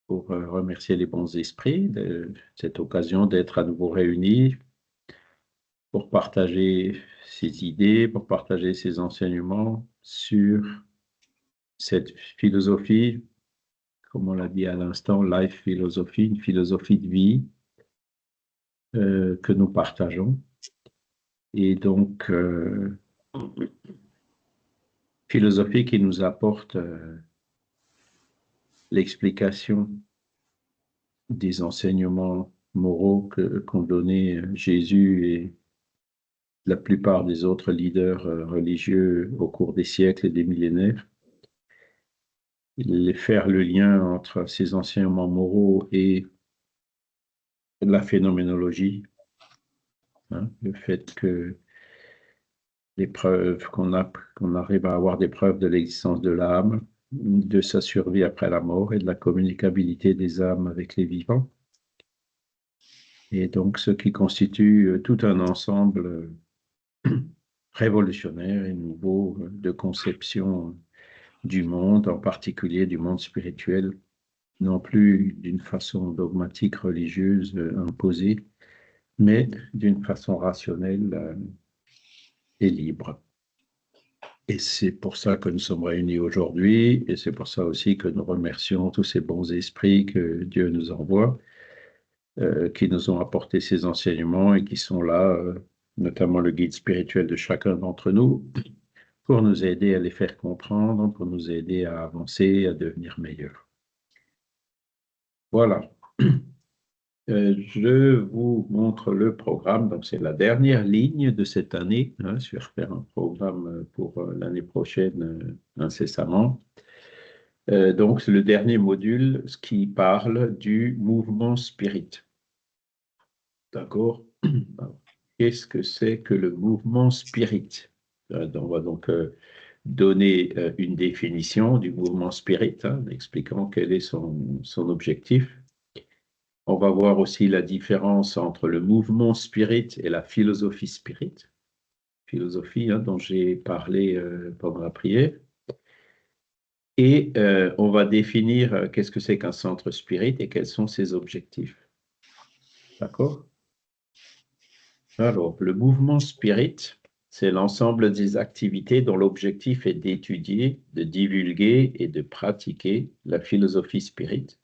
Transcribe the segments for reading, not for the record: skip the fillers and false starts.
pour remercier les bons esprits de cette occasion d'être à nouveau réunis pour partager ces idées, pour partager ces enseignements sur cette philosophie, comme on l'a dit à l'instant, life philosophie, une philosophie de vie que nous partageons. Et donc, philosophie qui nous apporte l'explication des enseignements moraux qu'ont donnés Jésus et la plupart des autres leaders religieux au cours des siècles et des millénaires. Faire le lien entre ces enseignements moraux et la phénoménologie, hein, le fait que les preuves qu'on arrive à avoir des preuves de l'existence de l'âme, de sa survie après la mort et de la communicabilité des âmes avec les vivants. Et donc, ce qui constitue tout un ensemble révolutionnaire et nouveau de conception du monde, en particulier du monde spirituel, non plus d'une façon dogmatique religieuse imposée, mais d'une façon rationnelle et libre. Et c'est pour ça que nous sommes réunis aujourd'hui, et c'est pour ça aussi que nous remercions tous ces bons esprits que Dieu nous envoie, qui nous ont apporté ces enseignements et qui sont là, notamment le guide spirituel de chacun d'entre nous, pour nous aider à les faire comprendre, pour nous aider à avancer, à devenir meilleurs. Voilà. Je vous montre le programme. Donc, c'est la dernière ligne de cette année. Hein, je vais refaire un programme pour l'année prochaine incessamment. Donc, c'est le dernier module qui parle du mouvement spirit. D'accord? Qu'est-ce que c'est que le mouvement spirit? On va donc donner une définition du mouvement spirit, hein, expliquant quel est son objectif. On va voir aussi la différence entre le mouvement spirit et la philosophie spirit, philosophie hein, dont j'ai parlé pendant la prière. Et on va définir qu'est-ce que c'est qu'un centre spirit et quels sont ses objectifs. D'accord? Alors, le mouvement spirit, c'est l'ensemble des activités dont l'objectif est d'étudier, de divulguer et de pratiquer la philosophie spirit,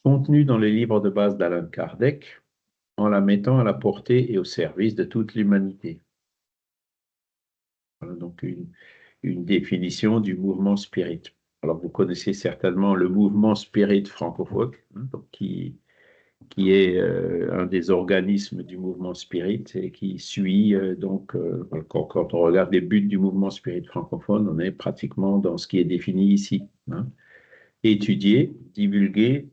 contenue dans les livres de base d'Alan Kardec, en la mettant à la portée et au service de toute l'humanité. Voilà donc une définition du mouvement spirit. Alors, vous connaissez certainement le mouvement spirit francophone, hein, donc qui est un des organismes du mouvement spirit et qui suit, quand on regarde les buts du mouvement spirit francophone, on est pratiquement dans ce qui est défini ici. Hein. Étudier, divulguer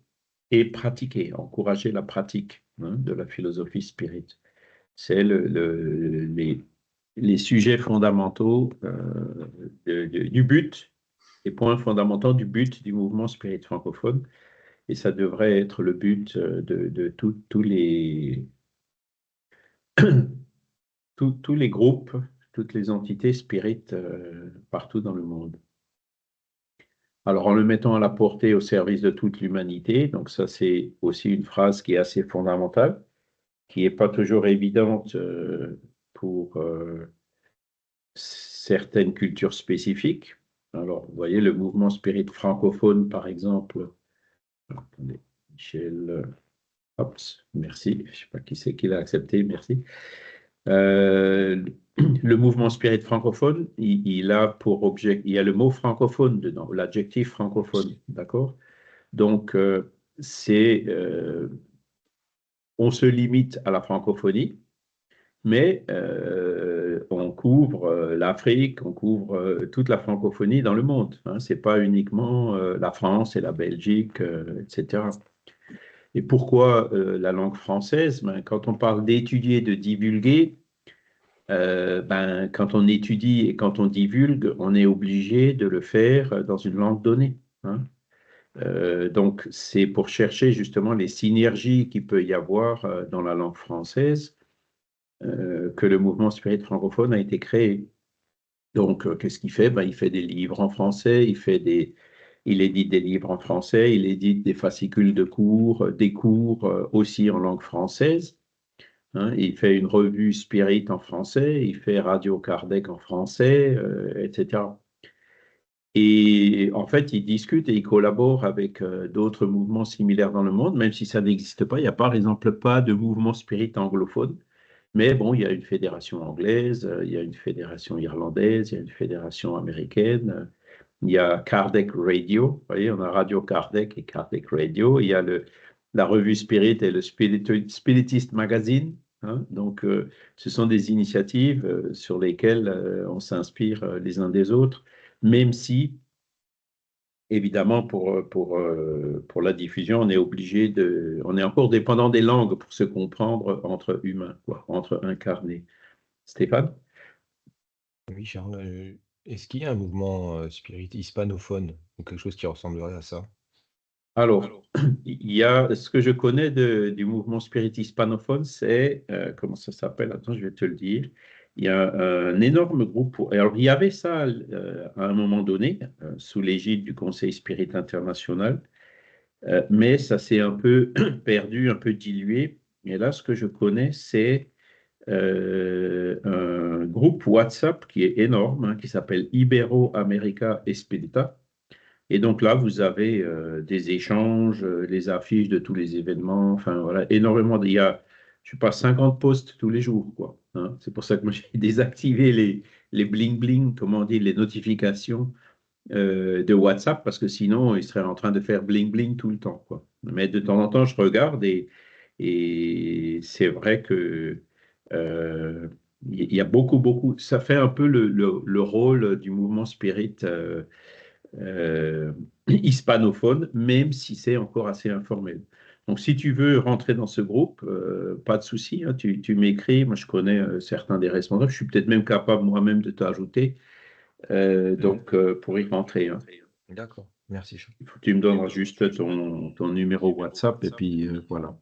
et pratiquer, encourager la pratique hein, de la philosophie spirit. C'est les sujets fondamentaux du but, les points fondamentaux du but du mouvement spirit francophone. Et ça devrait être le but de tous les groupes, toutes les entités spirites partout dans le monde. Alors, en le mettant à la portée au service de toute l'humanité, donc ça c'est aussi une phrase qui est assez fondamentale, qui n'est pas toujours évidente pour certaines cultures spécifiques. Alors, vous voyez, le mouvement spirit francophone, par exemple, attendez, Michel, merci, je ne sais pas qui c'est qui l'a accepté, merci. Le mouvement spirit francophone, il a pour objet, il y a le mot francophone dedans, l'adjectif francophone, d'accord? Donc, on se limite à la francophonie, mais on couvre l'Afrique, on couvre toute la francophonie dans le monde. Hein, ce n'est pas uniquement la France et la Belgique, etc. Et pourquoi la langue française? Quand on parle d'étudier, de divulguer, quand on étudie et quand on divulgue, on est obligé de le faire dans une langue donnée. Hein. Donc, c'est pour chercher justement les synergies qu'il peut y avoir dans la langue française que le mouvement spirit francophone a été créé. Donc, qu'est-ce qu'il fait? Il fait des livres en français, il fait Il édite des livres en français, il édite des fascicules de cours, des cours aussi en langue française. Hein. Il fait une revue Spirit en français, il fait Radio Kardec en français, etc. Et en fait, il discute et il collabore avec d'autres mouvements similaires dans le monde, même si ça n'existe pas. Il n'y a par exemple pas de mouvement spirit anglophone. Mais bon, il y a une fédération anglaise, il y a une fédération irlandaise, il y a une fédération américaine. Il y a Kardec Radio, vous voyez, on a Radio Kardec et Kardec Radio. Il y a la revue Spirit et le Spiritist Magazine. Hein. Donc, ce sont des initiatives sur lesquelles on s'inspire les uns des autres, même si, évidemment, pour la diffusion, on est obligé on est encore dépendant des langues pour se comprendre entre humains, quoi, entre incarnés. Stéphane? Oui, Charles, est-ce qu'il y a un mouvement spirit hispanophone ou quelque chose qui ressemblerait à ça? Alors, il y a ce que je connais du mouvement spirit hispanophone, c'est, comment ça s'appelle? Attends, je vais te le dire. Il y a un énorme groupe. Alors, il y avait ça à un moment donné, sous l'égide du Conseil Spirit International, mais ça s'est un peu perdu, un peu dilué. Et là, ce que je connais, c'est un groupe WhatsApp qui est énorme, hein, qui s'appelle Ibero-America Expedita. Et donc là, vous avez des échanges, les affiches de tous les événements, enfin voilà, énormément. Il y a, je sais pas, 50 posts tous les jours, quoi. Hein. C'est pour ça que moi, j'ai désactivé les bling-bling, comment on dit, les notifications de WhatsApp, parce que sinon, il serait en train de faire bling-bling tout le temps, quoi. Mais de temps en temps, je regarde et c'est vrai que il y a beaucoup, beaucoup. Ça fait un peu le rôle du mouvement spirit hispanophone, même si c'est encore assez informel. Donc, si tu veux rentrer dans ce groupe, pas de souci, hein, tu m'écris. Moi, je connais certains des responsables. Je suis peut-être même capable moi-même de t'ajouter, donc pour y rentrer. Hein. D'accord, merci, Charles. Il faut que tu me donneras juste ton numéro WhatsApp et puis voilà.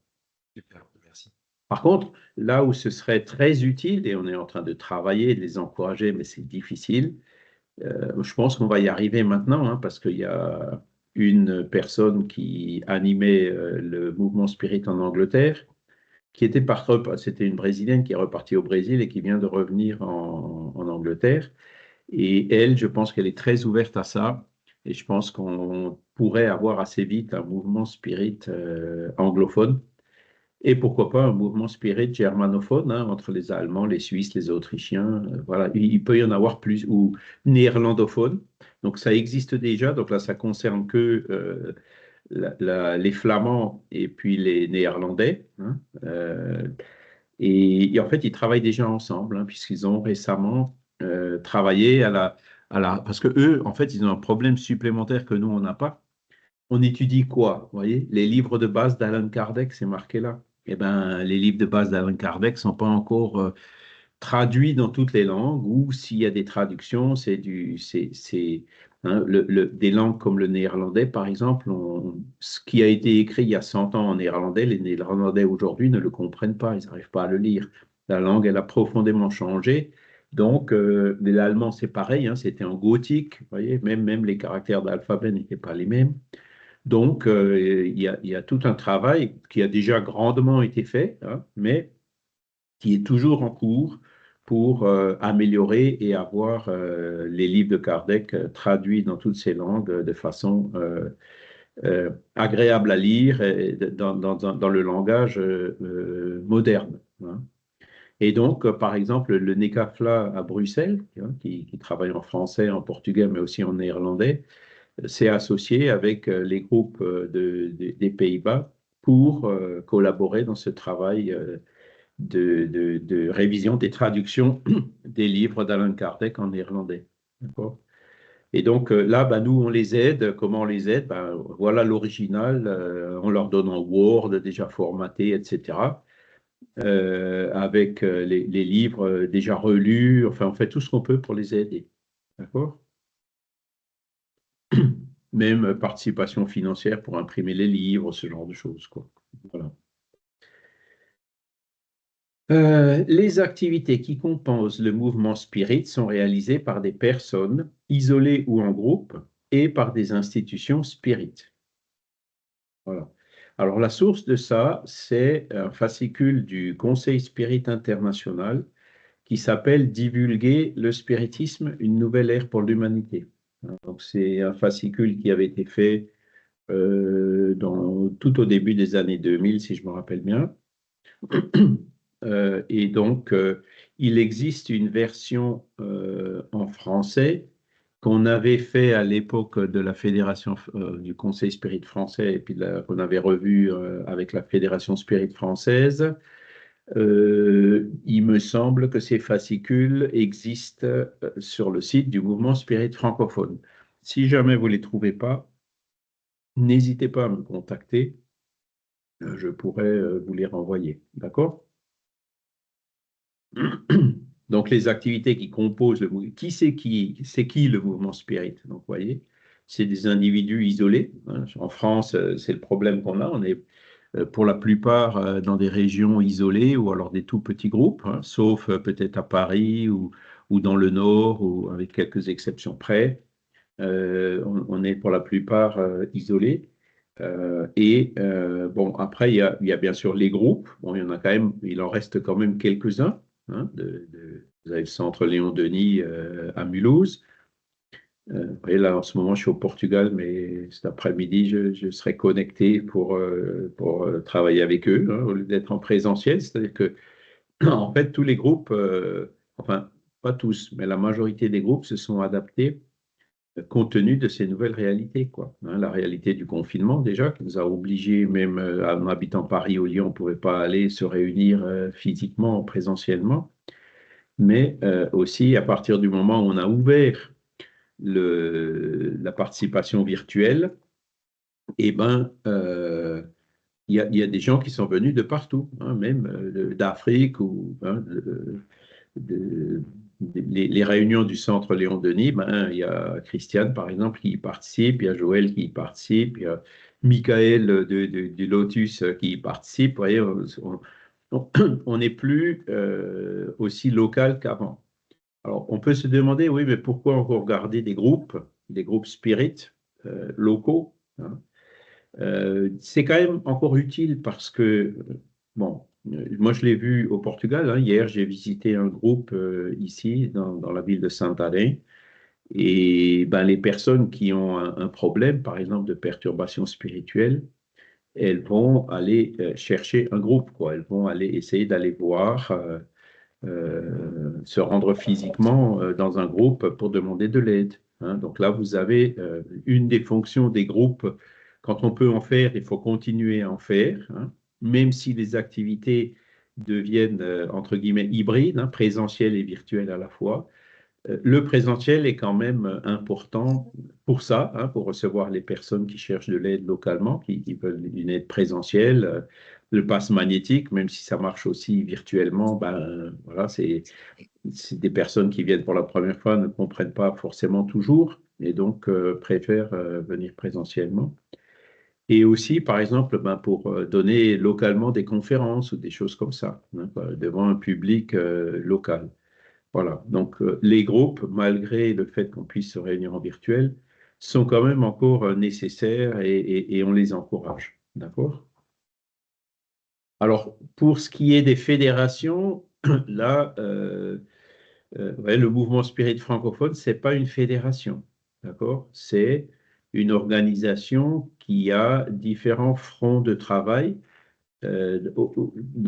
Super, merci. Par contre, là où ce serait très utile, et on est en train de travailler, de les encourager, mais c'est difficile, je pense qu'on va y arriver maintenant, hein, parce qu'il y a une personne qui animait le mouvement spirit en Angleterre, qui était c'était une Brésilienne qui est repartie au Brésil et qui vient de revenir en Angleterre. Et elle, je pense qu'elle est très ouverte à ça. Et je pense qu'on pourrait avoir assez vite un mouvement spirit anglophone. Et pourquoi pas un mouvement spirit germanophone, hein, entre les Allemands, les Suisses, les Autrichiens. Voilà, il peut y en avoir plus, ou néerlandophone. Donc ça existe déjà. Donc là, ça concerne que les Flamands et puis les Néerlandais. Hein. Et en fait, ils travaillent déjà ensemble, hein, puisqu'ils ont récemment travaillé parce que eux, en fait, ils ont un problème supplémentaire que nous, on n'a pas. On étudie quoi? Vous voyez, les livres de base d'Alan Kardec, c'est marqué là. Eh bien, les livres de base d'Alan Kardec ne sont pas encore traduits dans toutes les langues, ou s'il y a des traductions, hein, des langues comme le néerlandais, par exemple. Ce qui a été écrit il y a 100 ans en néerlandais, les Néerlandais aujourd'hui ne le comprennent pas, ils n'arrivent pas à le lire. La langue, elle a profondément changé. Donc, l'allemand, c'est pareil, hein, c'était en gothique, vous voyez, même les caractères d'alphabet n'étaient pas les mêmes. Donc, il y a tout un travail qui a déjà grandement été fait, hein, mais qui est toujours en cours pour améliorer et avoir les livres de Kardec traduits dans toutes ces langues de façon agréable à lire et dans le langage moderne. Hein. Et donc, par exemple, le NECAFLA à Bruxelles, hein, qui travaille en français, en portugais, mais aussi en néerlandais, s'est associé avec les groupes des Pays-Bas pour collaborer dans ce travail de révision des traductions des livres d'Alan Kardec en néerlandais. D'accord. Et donc là, bah, nous, on les aide. Comment on les aide? Bah, voilà l'original. On leur donne un Word déjà formaté, etc. Avec les livres déjà relus. Enfin, on fait tout ce qu'on peut pour les aider. D'accord. Même participation financière pour imprimer les livres, ce genre de choses, quoi. Voilà. Les activités qui composent le mouvement spirit sont réalisées par des personnes, isolées ou en groupe, et par des institutions spirites. Voilà. Alors, la source de ça, c'est un fascicule du Conseil Spirit International qui s'appelle Divulguer le spiritisme, une nouvelle ère pour l'humanité. Donc, c'est un fascicule qui avait été fait tout au début des années 2000, si je me rappelle bien. Et donc, il existe une version en français qu'on avait fait à l'époque de la Fédération du Conseil Spirit français et puis qu'on avait revu avec la Fédération Spirit française. Il me semble que ces fascicules existent sur le site du mouvement Spirit francophone. Si jamais vous ne les trouvez pas, n'hésitez pas à me contacter, je pourrais vous les renvoyer. D'accord? Donc, les activités qui composent le mouvement, c'est qui le mouvement spirit? Donc, vous voyez, c'est des individus isolés, hein. En France, c'est le problème qu'on a. On est pour la plupart dans des régions isolées ou alors des tout petits groupes, hein, sauf peut-être à Paris ou dans le Nord, ou avec quelques exceptions près. On est pour la plupart isolés. Bon, après, il y a bien sûr les groupes. Bon, il y en a quand même, il en reste quand même quelques-uns, hein, vous avez le centre Léon Denis à Mulhouse. Vous voyez, là, en ce moment, je suis au Portugal, mais cet après-midi, je serai connecté pour travailler avec eux, hein, au lieu d'être en présentiel. C'est-à-dire que, en fait, tous les groupes, enfin, pas tous, mais la majorité des groupes se sont adaptés compte tenu de ces nouvelles réalités, quoi. Hein, la réalité du confinement, déjà, qui nous a obligés, même en habitant Paris ou Lyon, on ne pouvait pas aller se réunir physiquement, présentiellement, mais aussi à partir du moment où on a ouvert la participation virtuelle, eh ben, il y a des gens qui sont venus de partout, hein, même d'Afrique ou hein, de- les réunions du centre Léon Denis, ben, il y a Christiane, par exemple, qui y participe, il y a Joël qui y participe, il y a Michael du Lotus qui y participe. Vous voyez, on n'est plus aussi local qu'avant. Alors, on peut se demander, oui, mais pourquoi encore garder des groupes spirit locaux, hein? C'est quand même encore utile parce que, bon, moi je l'ai vu au Portugal, hein. Hier, j'ai visité un groupe ici, dans la ville de Santarém. Et ben, les personnes qui ont un problème, par exemple, de perturbation spirituelle, elles vont aller chercher un groupe, quoi. Elles vont aller essayer d'aller voir, se rendre physiquement dans un groupe pour demander de l'aide, hein. Donc là, vous avez une des fonctions des groupes. Quand on peut en faire, il faut continuer à en faire, hein, même si les activités deviennent, entre guillemets, hybrides, hein, présentielles et virtuelles à la fois. Le présentiel est quand même important pour ça, hein, pour recevoir les personnes qui cherchent de l'aide localement, qui veulent une aide présentielle. Le pass magnétique, même si ça marche aussi virtuellement, ben, voilà, c'est des personnes qui viennent pour la première fois, ne comprennent pas forcément toujours et donc préfèrent venir présentiellement. Et aussi, par exemple, ben, pour donner localement des conférences ou des choses comme ça, hein, devant un public local. Voilà, donc les groupes, malgré le fait qu'on puisse se réunir en virtuel, sont quand même encore nécessaires et on les encourage. D'accord? Alors, pour ce qui est des fédérations, là, ouais, le mouvement Spirit francophone, c'est pas une fédération. D'accord? C'est une organisation qui a différents fronts de travail.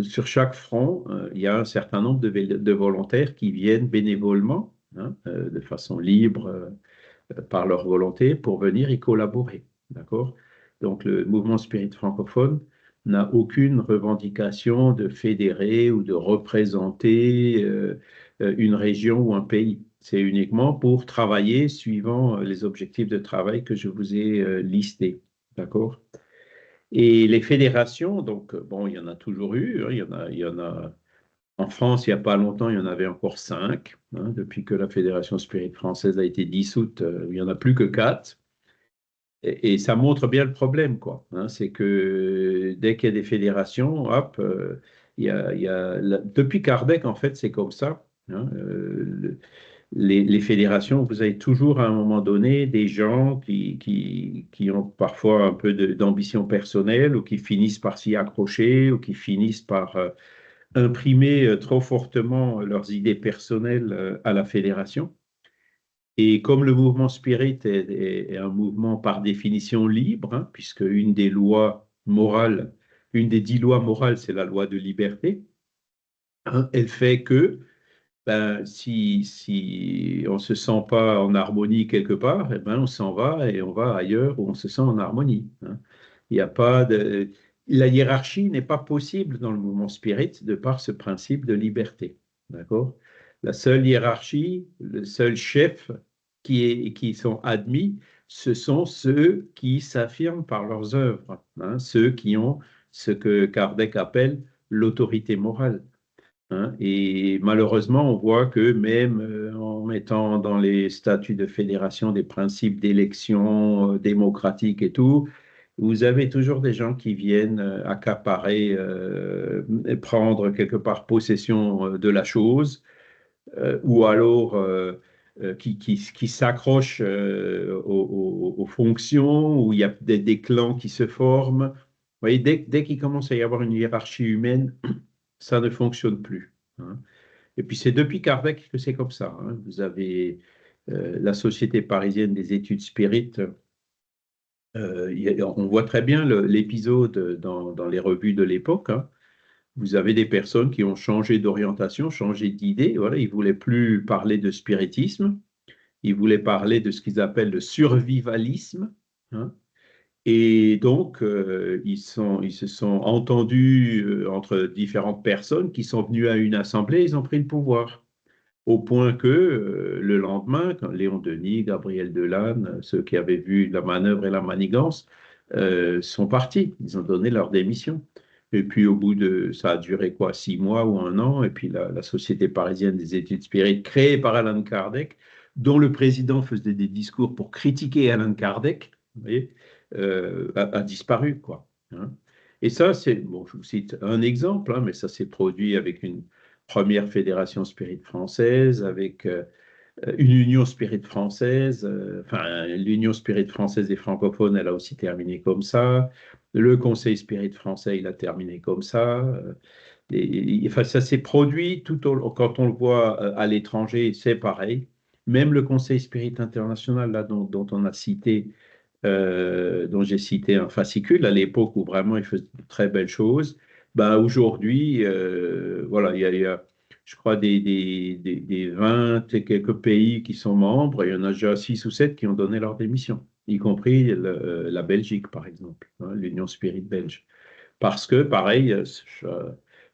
Sur chaque front, il y a un certain nombre de volontaires qui viennent bénévolement, hein, de façon libre, par leur volonté, pour venir y collaborer. D'accord? Donc, le mouvement Spirit francophone n'a aucune revendication de fédérer ou de représenter une région ou un pays. C'est uniquement pour travailler suivant les objectifs de travail que je vous ai listés. D'accord? Et les fédérations, donc, bon, il y en a toujours eu, hein, il y en a en France, il n'y a pas longtemps, il y en avait encore cinq, hein. Depuis que la Fédération Spirit française a été dissoute, il n'y en a plus que quatre. Et ça montre bien le problème, quoi, hein. C'est que dès qu'il y a des fédérations, hop, depuis Kardec, en fait, c'est comme ça, hein. les fédérations, vous avez toujours à un moment donné des gens qui ont parfois un peu d'ambition personnelle ou qui finissent par s'y accrocher ou qui finissent par imprimer trop fortement leurs idées personnelles à la fédération. Et comme le mouvement spirit est un mouvement par définition libre, hein, puisque une des lois morales, une des 10 lois morales, c'est la loi de liberté, hein, elle fait que ben, si on ne se sent pas en harmonie quelque part, eh ben, on s'en va et on va ailleurs où on se sent en harmonie, hein. Il n'y a pas de... La hiérarchie n'est pas possible dans le mouvement spirit de par ce principe de liberté. D'accord? La seule hiérarchie, le seul chef qui sont admis, ce sont ceux qui s'affirment par leurs œuvres, hein, ceux qui ont ce que Kardec appelle l'autorité morale, hein. Et malheureusement, on voit que même en mettant dans les statuts de fédération des principes d'élection démocratique et tout, vous avez toujours des gens qui viennent accaparer, et prendre quelque part possession de la chose, ou alors qui s'accrochent aux fonctions, où il y a des clans qui se forment. Vous voyez, dès qu'il commence à y avoir une hiérarchie humaine, ça ne fonctionne plus, hein. Et puis c'est depuis Kardec que c'est comme ça, hein. Vous avez la Société parisienne des études spirites. On voit très bien l'épisode dans les revues de l'époque, hein. Vous avez des personnes qui ont changé d'orientation, changé d'idée. Voilà, ils ne voulaient plus parler de spiritisme, ils voulaient parler de ce qu'ils appellent le survivalisme, hein. Et donc, ils se sont entendus entre différentes personnes qui sont venues à une assemblée, ils ont pris le pouvoir. Au point que le lendemain, quand Léon Denis, Gabriel Delanne, ceux qui avaient vu la manœuvre et la manigance, sont partis. Ils ont donné leur démission. Et puis au bout de, ça a duré quoi, 6 mois ou un an, et puis la Société parisienne des études spirites, créée par Allan Kardec, dont le président faisait des discours pour critiquer Allan Kardec, vous voyez, a disparu, quoi, hein. Et ça, c'est, bon, je vous cite un exemple, hein, mais ça s'est produit avec une première fédération spirit française, avec une union spirit française. Enfin, l'union spirit française des francophones, elle a aussi terminé comme ça. Le conseil spirit français, il a terminé comme ça. Enfin, ça s'est produit quand on le voit à l'étranger, c'est pareil. Même le conseil spirit international, là, dont on a cité, dont j'ai cité un fascicule à l'époque où vraiment il faisait de très belles choses. Ben, aujourd'hui, voilà, il y a, je crois, des 20 et quelques pays qui sont membres, et il y en a déjà 6 ou 7 qui ont donné leur démission, y compris la Belgique, par exemple, hein, l'Union Spirit belge. Parce que, pareil,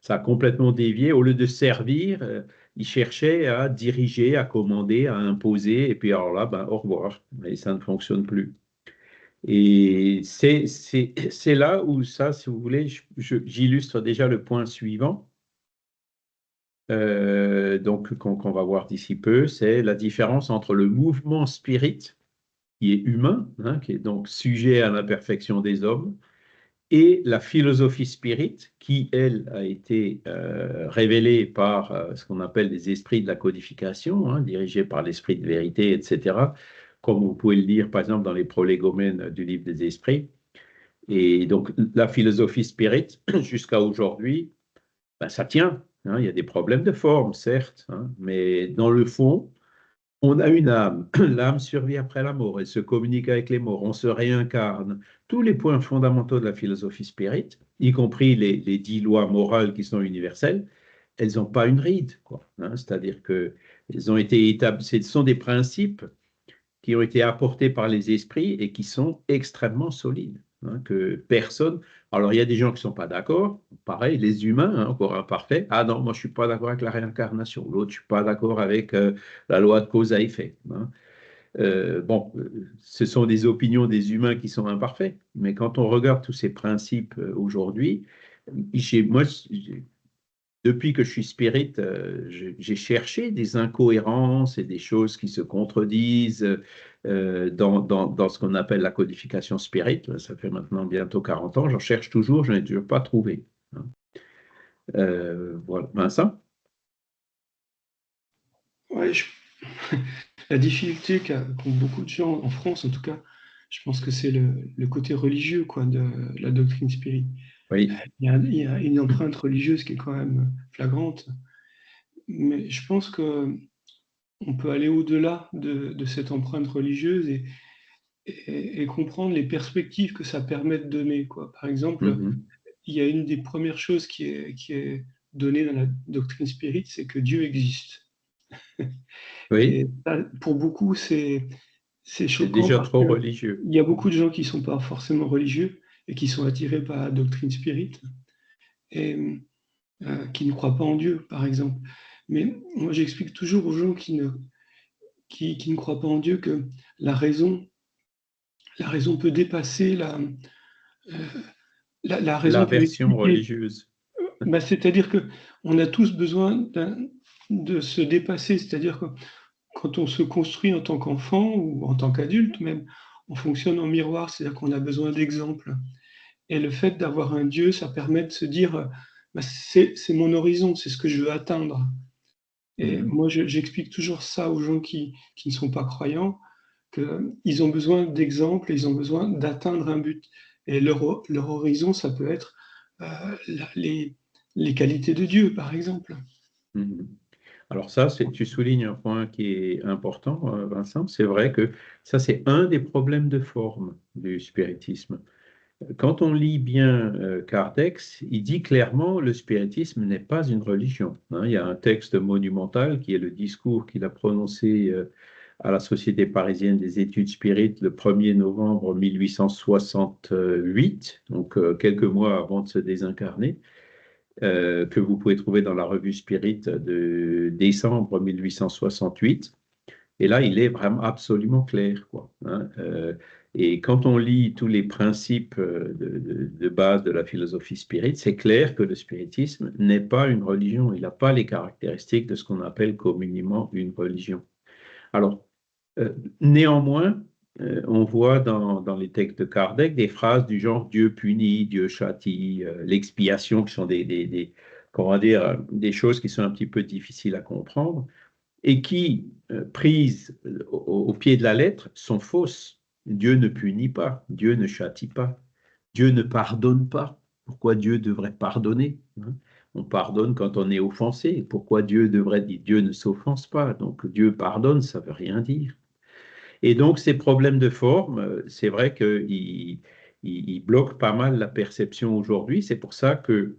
ça a complètement dévié. Au lieu de servir, ils cherchaient à diriger, à commander, à imposer, et puis alors là, ben, au revoir. Et ça ne fonctionne plus. Et c'est là où ça, si vous voulez, j'illustre déjà le point suivant, donc qu'on va voir d'ici peu, c'est la différence entre le mouvement spirit, qui est humain, hein, qui est donc sujet à l'imperfection des hommes, et la philosophie spirit, qui, elle, a été révélée par ce qu'on appelle les esprits de la codification, hein, dirigés par l'esprit de vérité, etc., comme vous pouvez le lire, par exemple, dans les prolégomènes du livre des esprits. Et donc, la philosophie spirit, jusqu'à aujourd'hui, ben, ça tient, hein. Il y a des problèmes de forme, certes, hein, mais dans le fond, on a une âme. L'âme survit après la mort. Elle se communique avec les morts. On se réincarne. Tous les points fondamentaux de la philosophie spirit, y compris les 10 lois morales qui sont universelles, elles n'ont pas une ride, quoi, hein. C'est-à-dire qu'elles ont été établies. Ce sont des principes qui ont été apportés par les esprits et qui sont extrêmement solides, hein, que personne... Alors, il y a des gens qui ne sont pas d'accord, pareil, les humains, hein, encore imparfaits. Ah non, moi, je ne suis pas d'accord avec la réincarnation. L'autre, je ne suis pas d'accord avec la loi de cause à effet, hein. Bon, ce sont des opinions des humains qui sont imparfaits, mais quand on regarde tous ces principes aujourd'hui, moi, depuis que je suis spirit, j'ai cherché des incohérences et des choses qui se contredisent dans ce qu'on appelle la codification spirit. Ça fait maintenant bientôt 40 ans, j'en cherche toujours, je n'ai toujours pas trouvé, hein. Voilà, Vincent? Ouais, La difficulté qu'ont beaucoup de gens, en France en tout cas, je pense que c'est le côté religieux quoi, de la doctrine spirit. Oui. Il y a une empreinte religieuse qui est quand même flagrante, mais je pense qu'on peut aller au-delà de cette empreinte religieuse et comprendre les perspectives que ça permet de donner, quoi. Par exemple, Mhm. il y a une des premières choses qui est donnée dans la doctrine spirit, c'est que Dieu existe. Oui, Et ça, pour beaucoup, c'est c'est choquant déjà parce trop que religieux. il y a beaucoup de gens qui sont pas forcément religieux et qui sont attirés par la doctrine spirit et qui ne croient pas en Dieu, par exemple. Mais moi, j'explique toujours aux gens qui ne croient pas en Dieu que la raison, la raison peut dépasser la raison peut L'aversion expliquer. religieuse. Bah, c'est-à-dire que on a tous besoin de se dépasser. C'est-à-dire que quand on se construit en tant qu'enfant ou en tant qu'adulte même, on fonctionne en miroir, c'est-à-dire qu'on a besoin d'exemples. Et le fait d'avoir un Dieu, ça permet de se dire, bah, c'est mon horizon, c'est ce que je veux atteindre. Et Mhm. moi, j'explique toujours ça aux gens qui ne sont pas croyants, qu'ils ont besoin d'exemples, ils ont besoin d'atteindre un but. Et leur horizon, ça peut être les qualités de Dieu, par exemple. Mhm. Alors ça, tu soulignes un point qui est important, Vincent. C'est vrai que ça, c'est un des problèmes de forme du spiritisme. Quand on lit bien Kardec, il dit clairement le spiritisme n'est pas une religion. Hein. Il y a un texte monumental qui est le discours qu'il a prononcé à la Société parisienne des études spirites le 1er novembre 1868, donc quelques mois avant de se désincarner, que vous pouvez trouver dans la revue Spirit de décembre 1868. Et là, il est vraiment absolument clair, quoi, hein. Et quand on lit tous les principes de base de la philosophie spirit, c'est clair que le spiritisme n'est pas une religion. Il n'a pas les caractéristiques de ce qu'on appelle communément une religion. Alors, néanmoins, on voit dans les textes de Kardec des phrases du genre Dieu punit, Dieu châtie, l'expiation, qui sont comment dire, des choses qui sont un petit peu difficiles à comprendre et qui, prises au pied de la lettre, sont fausses. Dieu ne punit pas, Dieu ne châtie pas, Dieu ne pardonne pas. Pourquoi Dieu devrait pardonner, hein? On pardonne quand on est offensé. Pourquoi Dieu devrait dire Dieu ne s'offense pas? Donc Dieu pardonne, ça ne veut rien dire. Et donc ces problèmes de forme, c'est vrai qu'ils bloquent pas mal la perception aujourd'hui. C'est pour ça que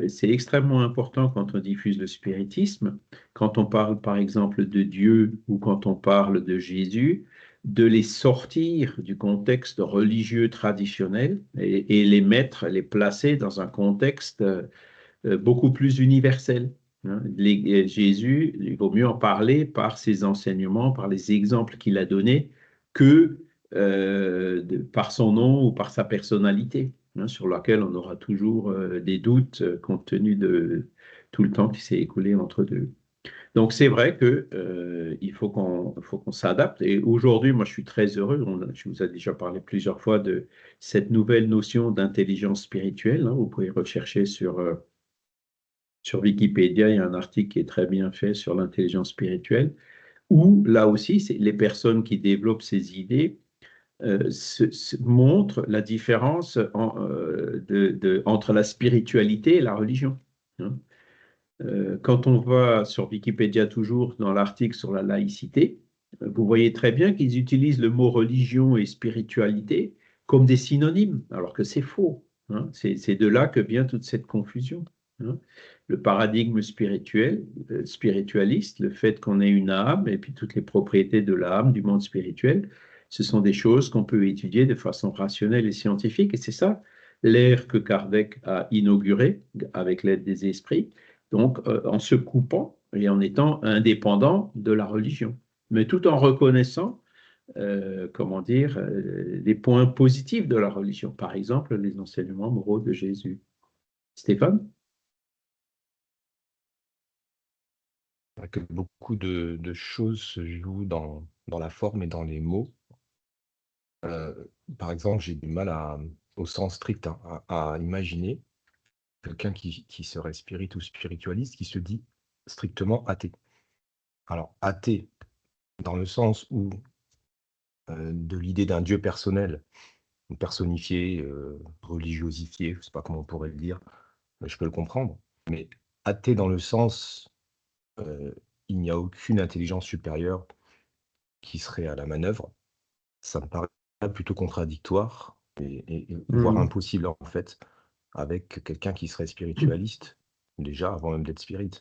c'est extrêmement important quand on diffuse le spiritisme, quand on parle par exemple de Dieu ou quand on parle de Jésus, de les sortir du contexte religieux traditionnel et les mettre, les placer dans un contexte beaucoup plus universel, hein. Jésus, il vaut mieux en parler par ses enseignements, par les exemples qu'il a donnés, que par son nom ou par sa personnalité, hein, sur laquelle on aura toujours des doutes compte tenu de tout le temps qui s'est écoulé entre deux. Donc c'est vrai que faut qu'on s'adapte. Et aujourd'hui, moi, je suis très heureux. Je vous ai déjà parlé plusieurs fois de cette nouvelle notion d'intelligence spirituelle, hein. Vous pouvez rechercher sur Wikipédia, il y a un article qui est très bien fait sur l'intelligence spirituelle, où là aussi, c'est les personnes qui développent ces idées montrent la différence entre la spiritualité et la religion, hein. Quand on va sur Wikipédia toujours dans l'article sur la laïcité, vous voyez très bien qu'ils utilisent le mot religion et spiritualité comme des synonymes, alors que c'est faux, hein. C'est de là que vient toute cette confusion, hein. Le paradigme spirituel, spiritualiste, le fait qu'on ait une âme et puis toutes les propriétés de l'âme, du monde spirituel, ce sont des choses qu'on peut étudier de façon rationnelle et scientifique. Et c'est ça l'ère que Kardec a inaugurée avec l'aide des esprits, donc en se coupant et en étant indépendant de la religion, mais tout en reconnaissant, comment dire, les points positifs de la religion, par exemple les enseignements moraux de Jésus. Stéphane? Que beaucoup de choses se jouent dans la forme et dans les mots. Par exemple, j'ai du mal au sens strict, hein, à imaginer quelqu'un qui serait spirit ou spiritualiste qui se dit strictement athée. Alors, athée, dans le sens où de l'idée d'un Dieu personnel, personnifié, religiosifié, je ne sais pas comment on pourrait le dire, mais je peux le comprendre. Mais athée dans le sens, heu, il n'y a aucune intelligence supérieure qui serait à la manœuvre, ça me paraît plutôt contradictoire et voire Mhm. impossible, en fait, avec quelqu'un qui serait spiritualiste, déjà avant même d'être spirit.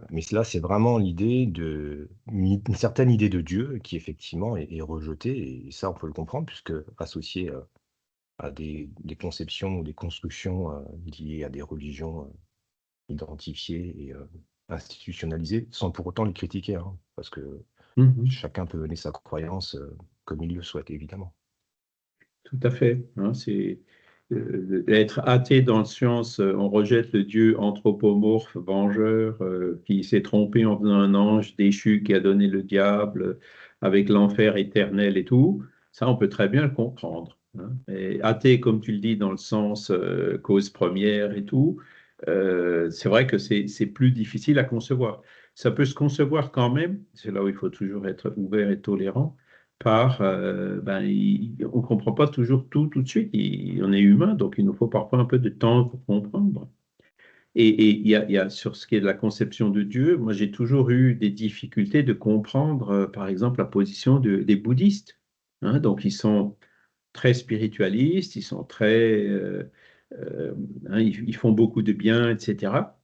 Mais là, c'est vraiment l'idée une certaine idée de Dieu qui effectivement est rejetée et ça, on peut le comprendre puisque associé, à des conceptions ou des constructions, liées à des religions, identifiées et institutionnalisées, sans pour autant les critiquer, hein, parce que Mhm. chacun peut mener sa croyance, comme il le souhaite, évidemment. Tout à fait, hein, c'est être athée dans le sens, on rejette le Dieu anthropomorphe, vengeur, qui s'est trompé en faisant un ange déchu qui a donné le diable avec l'enfer éternel et tout. Ça, on peut très bien le comprendre, hein. Et athée, comme tu le dis, dans le sens cause première et tout, c'est vrai que c'est plus difficile à concevoir. Ça peut se concevoir quand même, c'est là où il faut toujours être ouvert et tolérant on ne comprend pas toujours tout de suite. On est humain, donc il nous faut parfois un peu de temps pour comprendre. Et il y a sur ce qui est de la conception de Dieu, moi j'ai toujours eu des difficultés de comprendre, par exemple, la position des bouddhistes, hein. Donc ils sont très spiritualistes, ils sont euh, ils font beaucoup de bien, etc.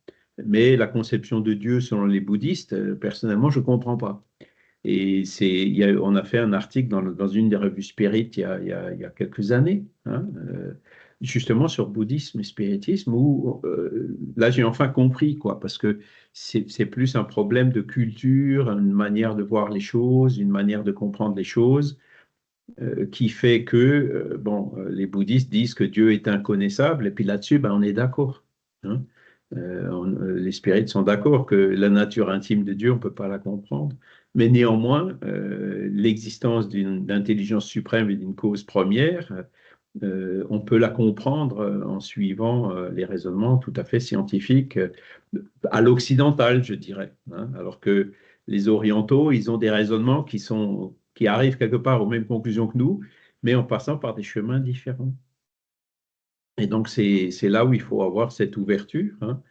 Mais la conception de Dieu selon les bouddhistes, personnellement, je ne comprends pas. Et on a fait un article dans une des revues Spirit il y a quelques années, hein, justement sur bouddhisme et spiritisme, où là j'ai enfin compris, quoi, parce que c'est plus un problème de culture, une manière de voir les choses, une manière de comprendre les choses, qui fait que, les bouddhistes disent que Dieu est inconnaissable, et puis là-dessus, ben, on est d'accord, hein. Les spirites sont d'accord que la nature intime de Dieu, on ne peut pas la comprendre. Mais néanmoins, l'existence d'une intelligence suprême et d'une cause première, on peut la comprendre en suivant les raisonnements tout à fait scientifiques à l'occidental, je dirais, hein. Alors que les orientaux, ils ont des raisonnements qui arrivent quelque part aux mêmes conclusions que nous, mais en passant par des chemins différents. Et donc, c'est là où il faut avoir cette ouverture, hein.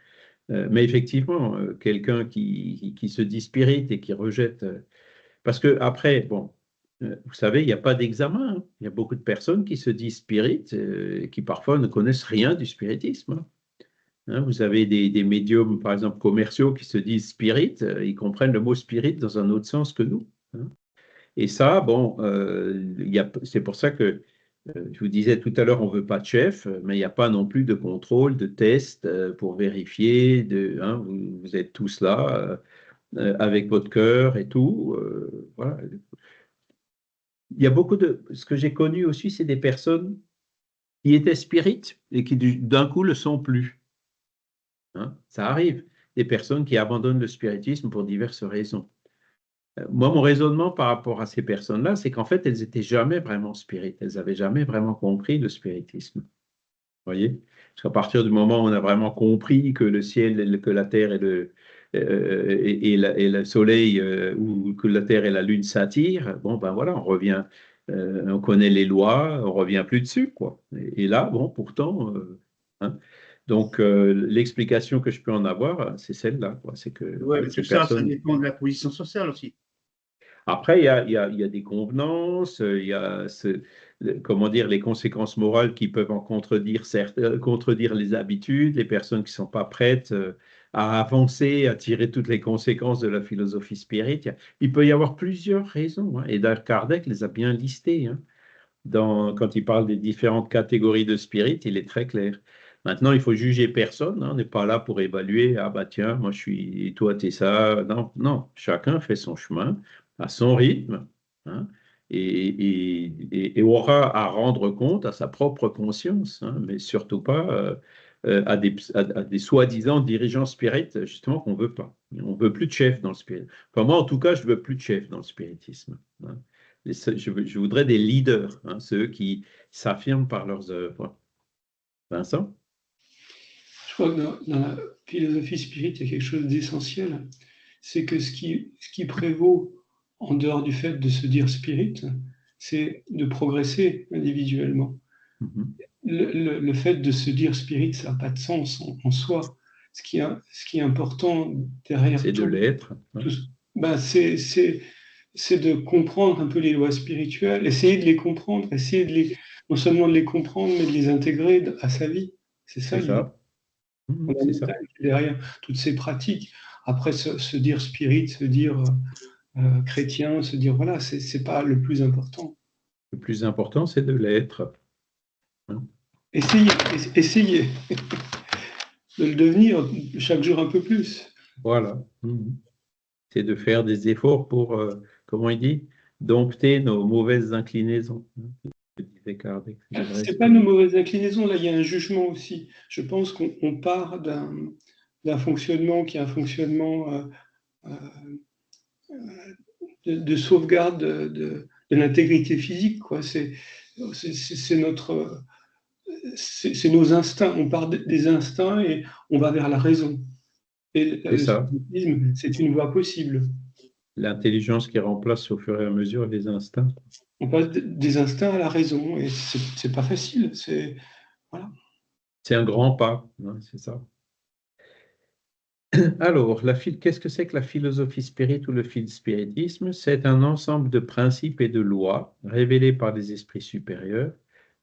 Mais effectivement, quelqu'un qui se dit spirit et qui rejette. Parce que après, bon, vous savez, il n'y a pas d'examen, hein. Il y a beaucoup de personnes qui se disent spirit et qui parfois ne connaissent rien du spiritisme, hein. Hein, vous avez des médiums, par exemple, commerciaux qui se disent spirit, ils comprennent le mot spirit dans un autre sens que nous, hein. Et ça, bon, c'est pour ça que je vous disais tout à l'heure, on ne veut pas de chef, mais il n'y a pas non plus de contrôle, de test pour vérifier. Hein, vous êtes tous là avec votre cœur et tout. Voilà. Il y a beaucoup de. Ce que j'ai connu aussi, c'est des personnes qui étaient spirites et qui d'un coup le sont plus, hein. Ça arrive. Des personnes qui abandonnent le spiritisme pour diverses raisons. Moi, mon raisonnement par rapport à ces personnes-là, c'est qu'en fait, elles n'étaient jamais vraiment spirites. Elles n'avaient jamais vraiment compris le spiritisme. Voyez? Parce qu'à partir du moment où on a vraiment compris que le ciel, que la terre et le soleil, ou que la terre et la lune s'attirent, bon, ben voilà, on revient, on connaît les lois, on revient plus dessus, quoi. Et là, bon, pourtant, hein. Donc, l'explication que je peux en avoir, c'est celle-là, quoi. C'est que Ouais, mais ces tout ça, ça personnes. dépend de la position sociale aussi. Après, il y a des convenances, il y a comment dire, les conséquences morales qui peuvent en contredire, contredire les habitudes, les personnes qui ne sont pas prêtes à avancer, à tirer toutes les conséquences de la philosophie spirit. Il peut y avoir plusieurs raisons, hein. Et d'ailleurs, Kardec les a bien listées, hein. Quand il parle des différentes catégories de spirit, il est très clair. Maintenant, il faut juger personne, hein. On n'est pas là pour évaluer, ah bah tiens, moi je suis, toi t'es ça. Non, non, chacun fait son chemin à son rythme, hein, et aura à rendre compte à sa propre conscience, hein, mais surtout pas à des soi-disant dirigeants spirites, justement, qu'on ne veut pas. On ne veut plus de chef dans le spiritisme. Enfin, moi, en tout cas, je ne veux plus de chef dans le spiritisme, hein. Je voudrais des leaders, hein, ceux qui s'affirment par leurs œuvres. Vincent? Je crois que dans la philosophie spirit, il y a quelque chose d'essentiel, c'est que ce qui prévaut en dehors du fait de se dire spirit, c'est de progresser individuellement. Mhm. Le fait de se dire spirit, ça n'a pas de sens en soi. Ce qui est important derrière C'est de tout, l'être. tout ben c'est de comprendre un peu les lois spirituelles, essayer de les comprendre, essayer non seulement de les comprendre, mais de les intégrer à sa vie. C'est ça C'est l'idée ça. Mhm, c'est ça. fondamentale derrière toutes ces pratiques. Après, se dire spirit, se dire chrétien, se dire voilà, c'est pas le plus important. Le plus important, c'est de l'être. Hein. Essayez de le devenir chaque jour un peu plus. Voilà. Mhm. C'est de faire des efforts pour, comment il dit, dompter nos mauvaises inclinaisons. Que disait Kardec. C'est vrai, C'est pas nos mauvaises inclinaisons, là il y a un jugement aussi. Je pense qu'on part d'un fonctionnement qui est un fonctionnement de sauvegarde de l'intégrité physique, quoi. C'est notre, c'est nos instincts. On part des instincts et on va vers la raison. Et c'est le ça. spiritisme, c'est une voie possible. L'intelligence qui remplace au fur et à mesure les instincts. On passe des instincts à la raison et c'est pas facile. Voilà. C'est un grand pas, hein, c'est ça. Alors, qu'est-ce que c'est que la philosophie spirit ou le spiritisme? C'est un ensemble de principes et de lois révélés par des esprits supérieurs,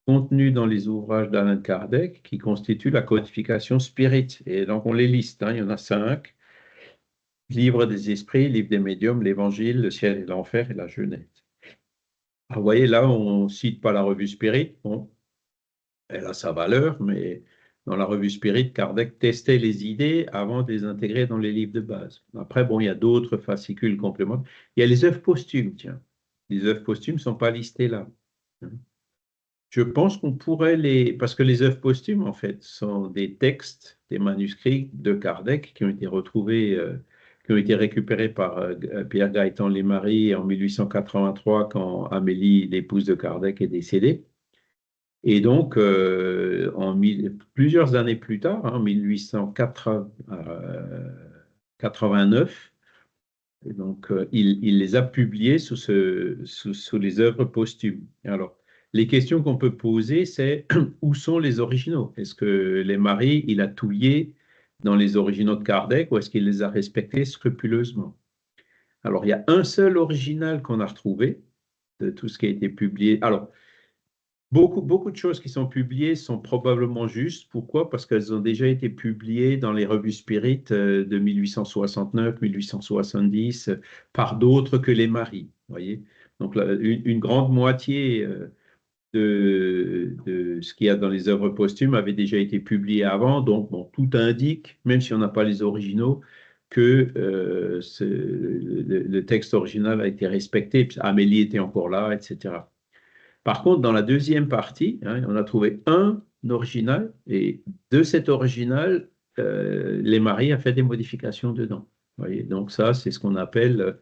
contenus dans les ouvrages d'Alain Kardec, qui constituent la codification spirit. Et donc, on les liste, hein, il y en a 5. Livre des esprits, livre des médiums, l'évangile, le ciel et l'enfer et la Genèse. Alors, vous voyez, là, on ne cite pas la revue Spirit. Bon, elle a sa valeur, mais dans la revue Spirit, Kardec testait les idées avant de les intégrer dans les livres de base. Après, bon, il y a d'autres fascicules complémentaires. Il y a les œuvres posthumes, tiens. Les œuvres posthumes ne sont pas listées là. Je pense qu'on pourrait parce que les œuvres posthumes, en fait, sont des textes, des manuscrits de Kardec qui ont été retrouvés, qui ont été récupérés par Pierre Gaëtan Lesmarie en 1883 quand Amélie, l'épouse de Kardec, est décédée. Et donc, plusieurs années plus tard, en 1889, donc, il les a publiés sous les œuvres posthumes. Alors, les questions qu'on peut poser, c'est où sont les originaux? Est-ce que Lesmarie, il a tout lié dans les originaux de Kardec ou est-ce qu'il les a respectés scrupuleusement? Alors, il y a un seul original qu'on a retrouvé de tout ce qui a été publié. Alors, beaucoup de choses qui sont publiées sont probablement justes. Pourquoi? Parce qu'elles ont déjà été publiées dans les revues Spirit de 1869, 1870 par d'autres que Lesmarie. Voyez? Donc, une grande moitié de ce qu'il y a dans les œuvres posthumes avait déjà été publié avant. Donc, bon, tout indique, même si on n'a pas les originaux, que le texte original a été respecté. Amélie était encore là, etc. Par contre, dans la deuxième partie, hein, on a trouvé un original et de cet original, Lesmarie a fait des modifications dedans. Voyez, donc ça, c'est ce qu'on appelle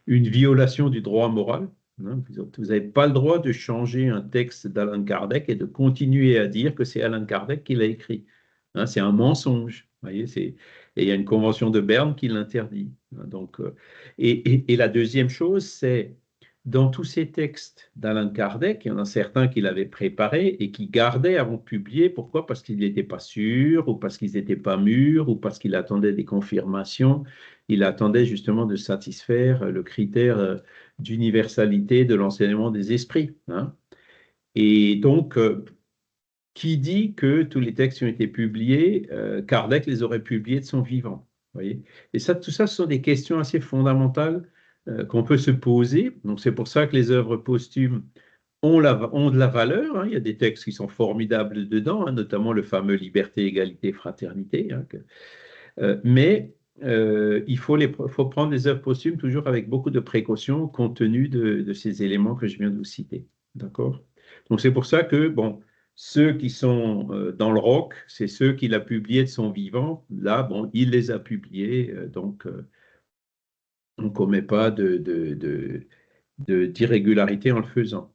une violation du droit moral. Hein. Vous n'avez pas le droit de changer un texte d'Allan Kardec et de continuer à dire que c'est Allan Kardec qui l'a écrit. Hein, c'est un mensonge. Voyez, et il y a une convention de Berne qui l'interdit. Hein, donc, et la deuxième chose, c'est dans tous ces textes d'Allan Kardec, il y en a certains qu'il avait préparés et qu'il gardait avant de publier. Pourquoi? Parce qu'il n'était pas sûr, ou parce qu'ils n'étaient pas mûrs, ou parce qu'il attendait des confirmations. Il attendait justement de satisfaire le critère d'universalité de l'enseignement des esprits. Hein. Et donc, qui dit que tous les textes qui ont été publiés, Kardec les aurait publiés de son vivant? Voyez. Et ça, tout ça, ce sont des questions assez fondamentales qu'on peut se poser. Donc, c'est pour ça que les œuvres posthumes ont de la valeur. Hein. Il y a des textes qui sont formidables dedans, hein, notamment le fameux Liberté, Égalité, Fraternité. Hein, mais il faut prendre les œuvres posthumes toujours avec beaucoup de précautions compte tenu de ces éléments que je viens de vous citer. D'accord? Donc, c'est pour ça que, bon, ceux qui sont dans le roc, c'est ceux qu'il a publiés de son vivant. Là, bon, il les a publiés, donc on ne commet pas d'irrégularité en le faisant.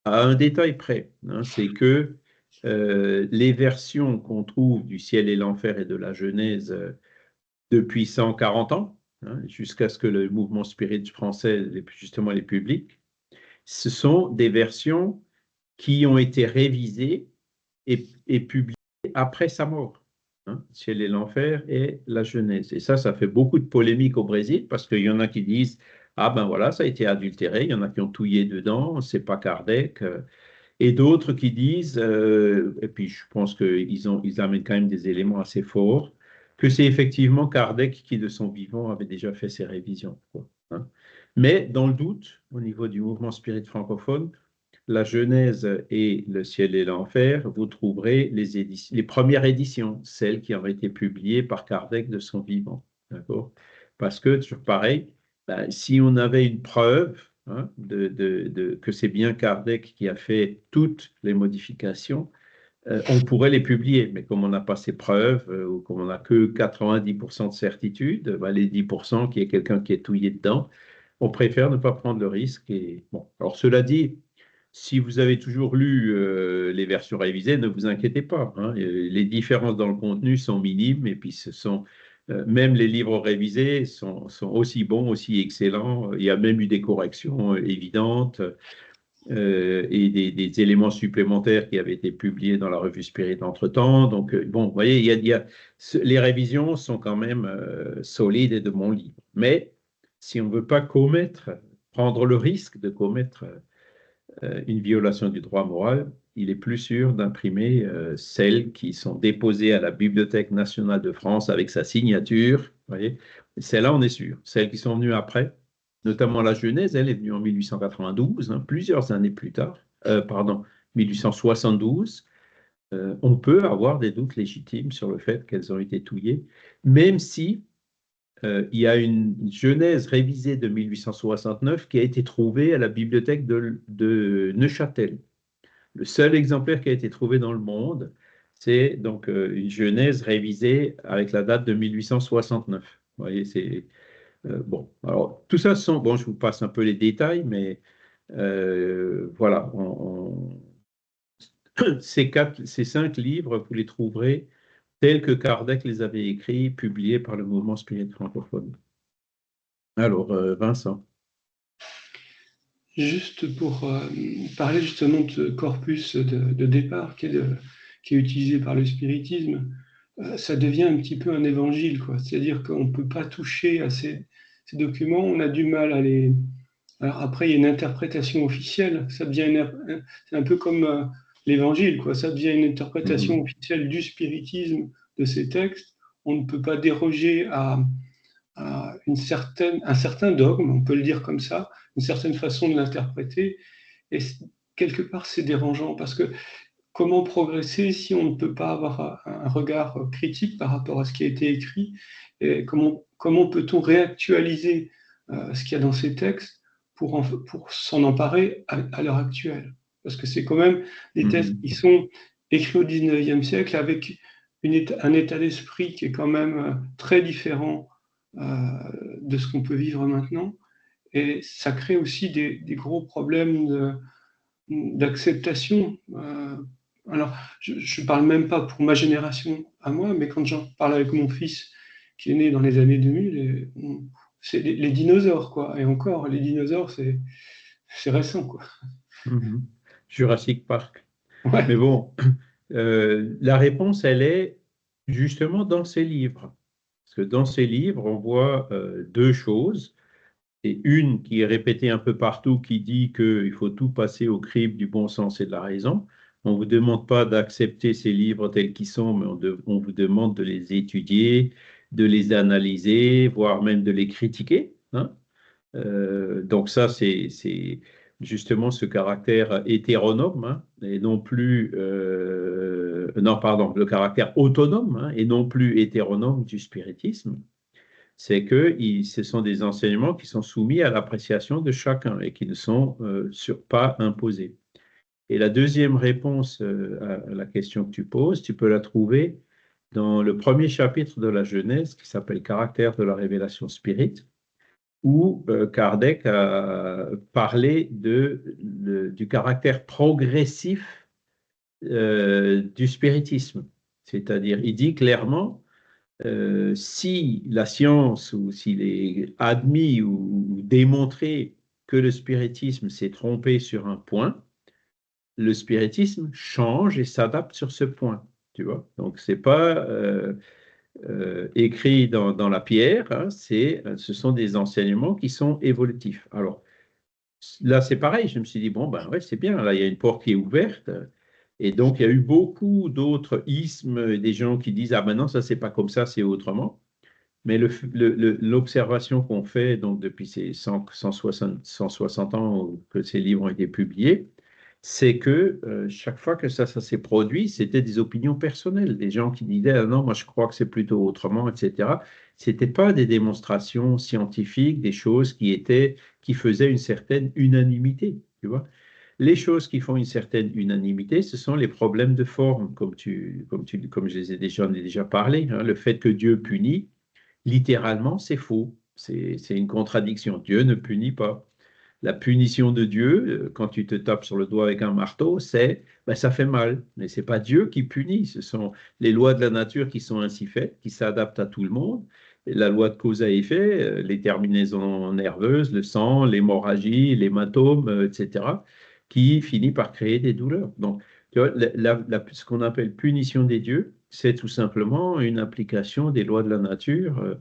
À un détail près, hein, c'est que les versions qu'on trouve du ciel et l'enfer et de la Genèse depuis 140 ans, hein, jusqu'à ce que le mouvement spirit français, justement les publics, ce sont des versions qui ont été révisées et publiées après sa mort, hein, Ciel et l'enfer et la Genèse. Et ça fait beaucoup de polémiques au Brésil, parce qu'il y en a qui disent, ah ben voilà, ça a été adultéré, il y en a qui ont touillé dedans, c'est pas Kardec, et d'autres qui disent, et puis je pense qu'ils amènent quand même des éléments assez forts, que c'est effectivement Kardec qui, de son vivant, avait déjà fait ces révisions, quoi, hein. Mais dans le doute, au niveau du mouvement spirit francophone, la Genèse et le ciel et l'enfer, vous trouverez les premières éditions, celles qui ont été publiées par Kardec de son vivant. D'accord? Parce que, toujours pareil, ben, si on avait une preuve, hein, que c'est bien Kardec qui a fait toutes les modifications, on pourrait les publier. Mais comme on n'a pas ces preuves, ou comme on n'a que 90% de certitude, ben, les 10% qui est quelqu'un qui est touillé dedans, on préfère ne pas prendre le risque. Et, bon. Alors, cela dit, si vous avez toujours lu les versions révisées, ne vous inquiétez pas, hein. Les différences dans le contenu sont minimes, et puis même les livres révisés sont aussi bons, aussi excellents. Il y a même eu des corrections évidentes, et des éléments supplémentaires qui avaient été publiés dans la revue Spirit entre-temps. Donc, bon, vous voyez, les révisions sont quand même solides et de bon livre. Mais si on ne veut pas prendre le risque de commettre une violation du droit moral, il est plus sûr d'imprimer celles qui sont déposées à la Bibliothèque nationale de France avec sa signature. Vous voyez, celles-là, on est sûr. Celles qui sont venues après, notamment la Genèse, elle est venue en 1892, hein, plusieurs années plus tard, pardon, 1872. On peut avoir des doutes légitimes sur le fait qu'elles ont été touillées, même si il y a une Genèse révisée de 1869 qui a été trouvée à la bibliothèque de Neuchâtel. Le seul exemplaire qui a été trouvé dans le monde, c'est donc une Genèse révisée avec la date de 1869. Vous voyez, c'est bon. Alors, tout ça bon, je vous passe un peu les détails, mais voilà, ces 5 livres, vous les trouverez tels que Kardec les avait écrits, publiés par le mouvement spirit francophone. Alors, Vincent. Juste pour parler justement de ce corpus de départ qui est utilisé par le spiritisme, ça devient un petit peu un évangile, quoi. C'est-à-dire qu'on ne peut pas toucher à ces documents, on a du mal à les... Alors après, il y a une interprétation officielle, ça devient c'est un peu comme l'évangile, quoi. Ça devient une interprétation officielle du spiritisme de ces textes. On ne peut pas déroger à un certain dogme, on peut le dire comme ça, une certaine façon de l'interpréter. Et quelque part, c'est dérangeant parce que comment progresser si on ne peut pas avoir un regard critique par rapport à ce qui a été écrit? Et comment peut-on réactualiser ce qu'il y a dans ces textes pour s'en emparer à l'heure actuelle? Parce que c'est quand même des textes qui sont écrits au 19e siècle avec un état d'esprit qui est quand même très différent de ce qu'on peut vivre maintenant. Et ça crée aussi des gros problèmes d'acceptation. Alors, je ne parle même pas pour ma génération à moi, mais quand j'en parle avec mon fils qui est né dans les années 2000, c'est les dinosaures, quoi. Et encore, les dinosaures, c'est récent, quoi. Jurassic Park. Ouais. Mais bon, la réponse, elle est justement dans ces livres. Parce que dans ces livres, on voit 2 choses. Et une qui est répétée un peu partout, qui dit qu'il faut tout passer au crible du bon sens et de la raison. On ne vous demande pas d'accepter ces livres tels qu'ils sont, mais on vous demande de les étudier, de les analyser, voire même de les critiquer, hein. Donc ça, c'est justement ce caractère hétéronome, hein, et non plus, non, pardon, le caractère autonome, hein, et non plus hétéronome du spiritisme. C'est que ce sont des enseignements qui sont soumis à l'appréciation de chacun et qui ne sont pas imposés. Et la deuxième réponse à la question que tu poses, tu peux la trouver dans le premier chapitre de la Genèse qui s'appelle Caractère de la révélation spirit, où Kardec a parlé du caractère progressif du spiritisme. C'est-à-dire, il dit clairement si la science, ou s'il est admis ou démontré que le spiritisme s'est trompé sur un point, le spiritisme change et s'adapte sur ce point, tu vois. Donc, c'est pas écrit dans la pierre, hein, ce sont des enseignements qui sont évolutifs. Alors, là, c'est pareil, je me suis dit, bon, ben ouais, c'est bien, là, il y a une porte qui est ouverte. Et donc, il y a eu beaucoup d'autres ismes, des gens qui disent, ah ben non, ça, c'est pas comme ça, c'est autrement. Mais l'observation qu'on fait donc, depuis ces 160 ans que ces livres ont été publiés, c'est que chaque fois que ça s'est produit, c'était des opinions personnelles, des gens qui disaient ah non, moi je crois que c'est plutôt autrement, etc. Ce n'était pas des démonstrations scientifiques, des choses qui faisaient une certaine unanimité, tu vois. Les choses qui font une certaine unanimité, ce sont les problèmes de forme, comme j'en ai déjà parlé, hein, le fait que Dieu punit. Littéralement, c'est faux. C'est une contradiction. Dieu ne punit pas. La punition de Dieu, quand tu te tapes sur le doigt avec un marteau, ben, ça fait mal. Mais ce n'est pas Dieu qui punit. Ce sont les lois de la nature qui sont ainsi faites, qui s'adaptent à tout le monde. Et la loi de cause à effet, les terminaisons nerveuses, le sang, l'hémorragie, l'hématome, etc., qui finit par créer des douleurs. Donc, tu vois, ce qu'on appelle punition des dieux, c'est tout simplement une application des lois de la nature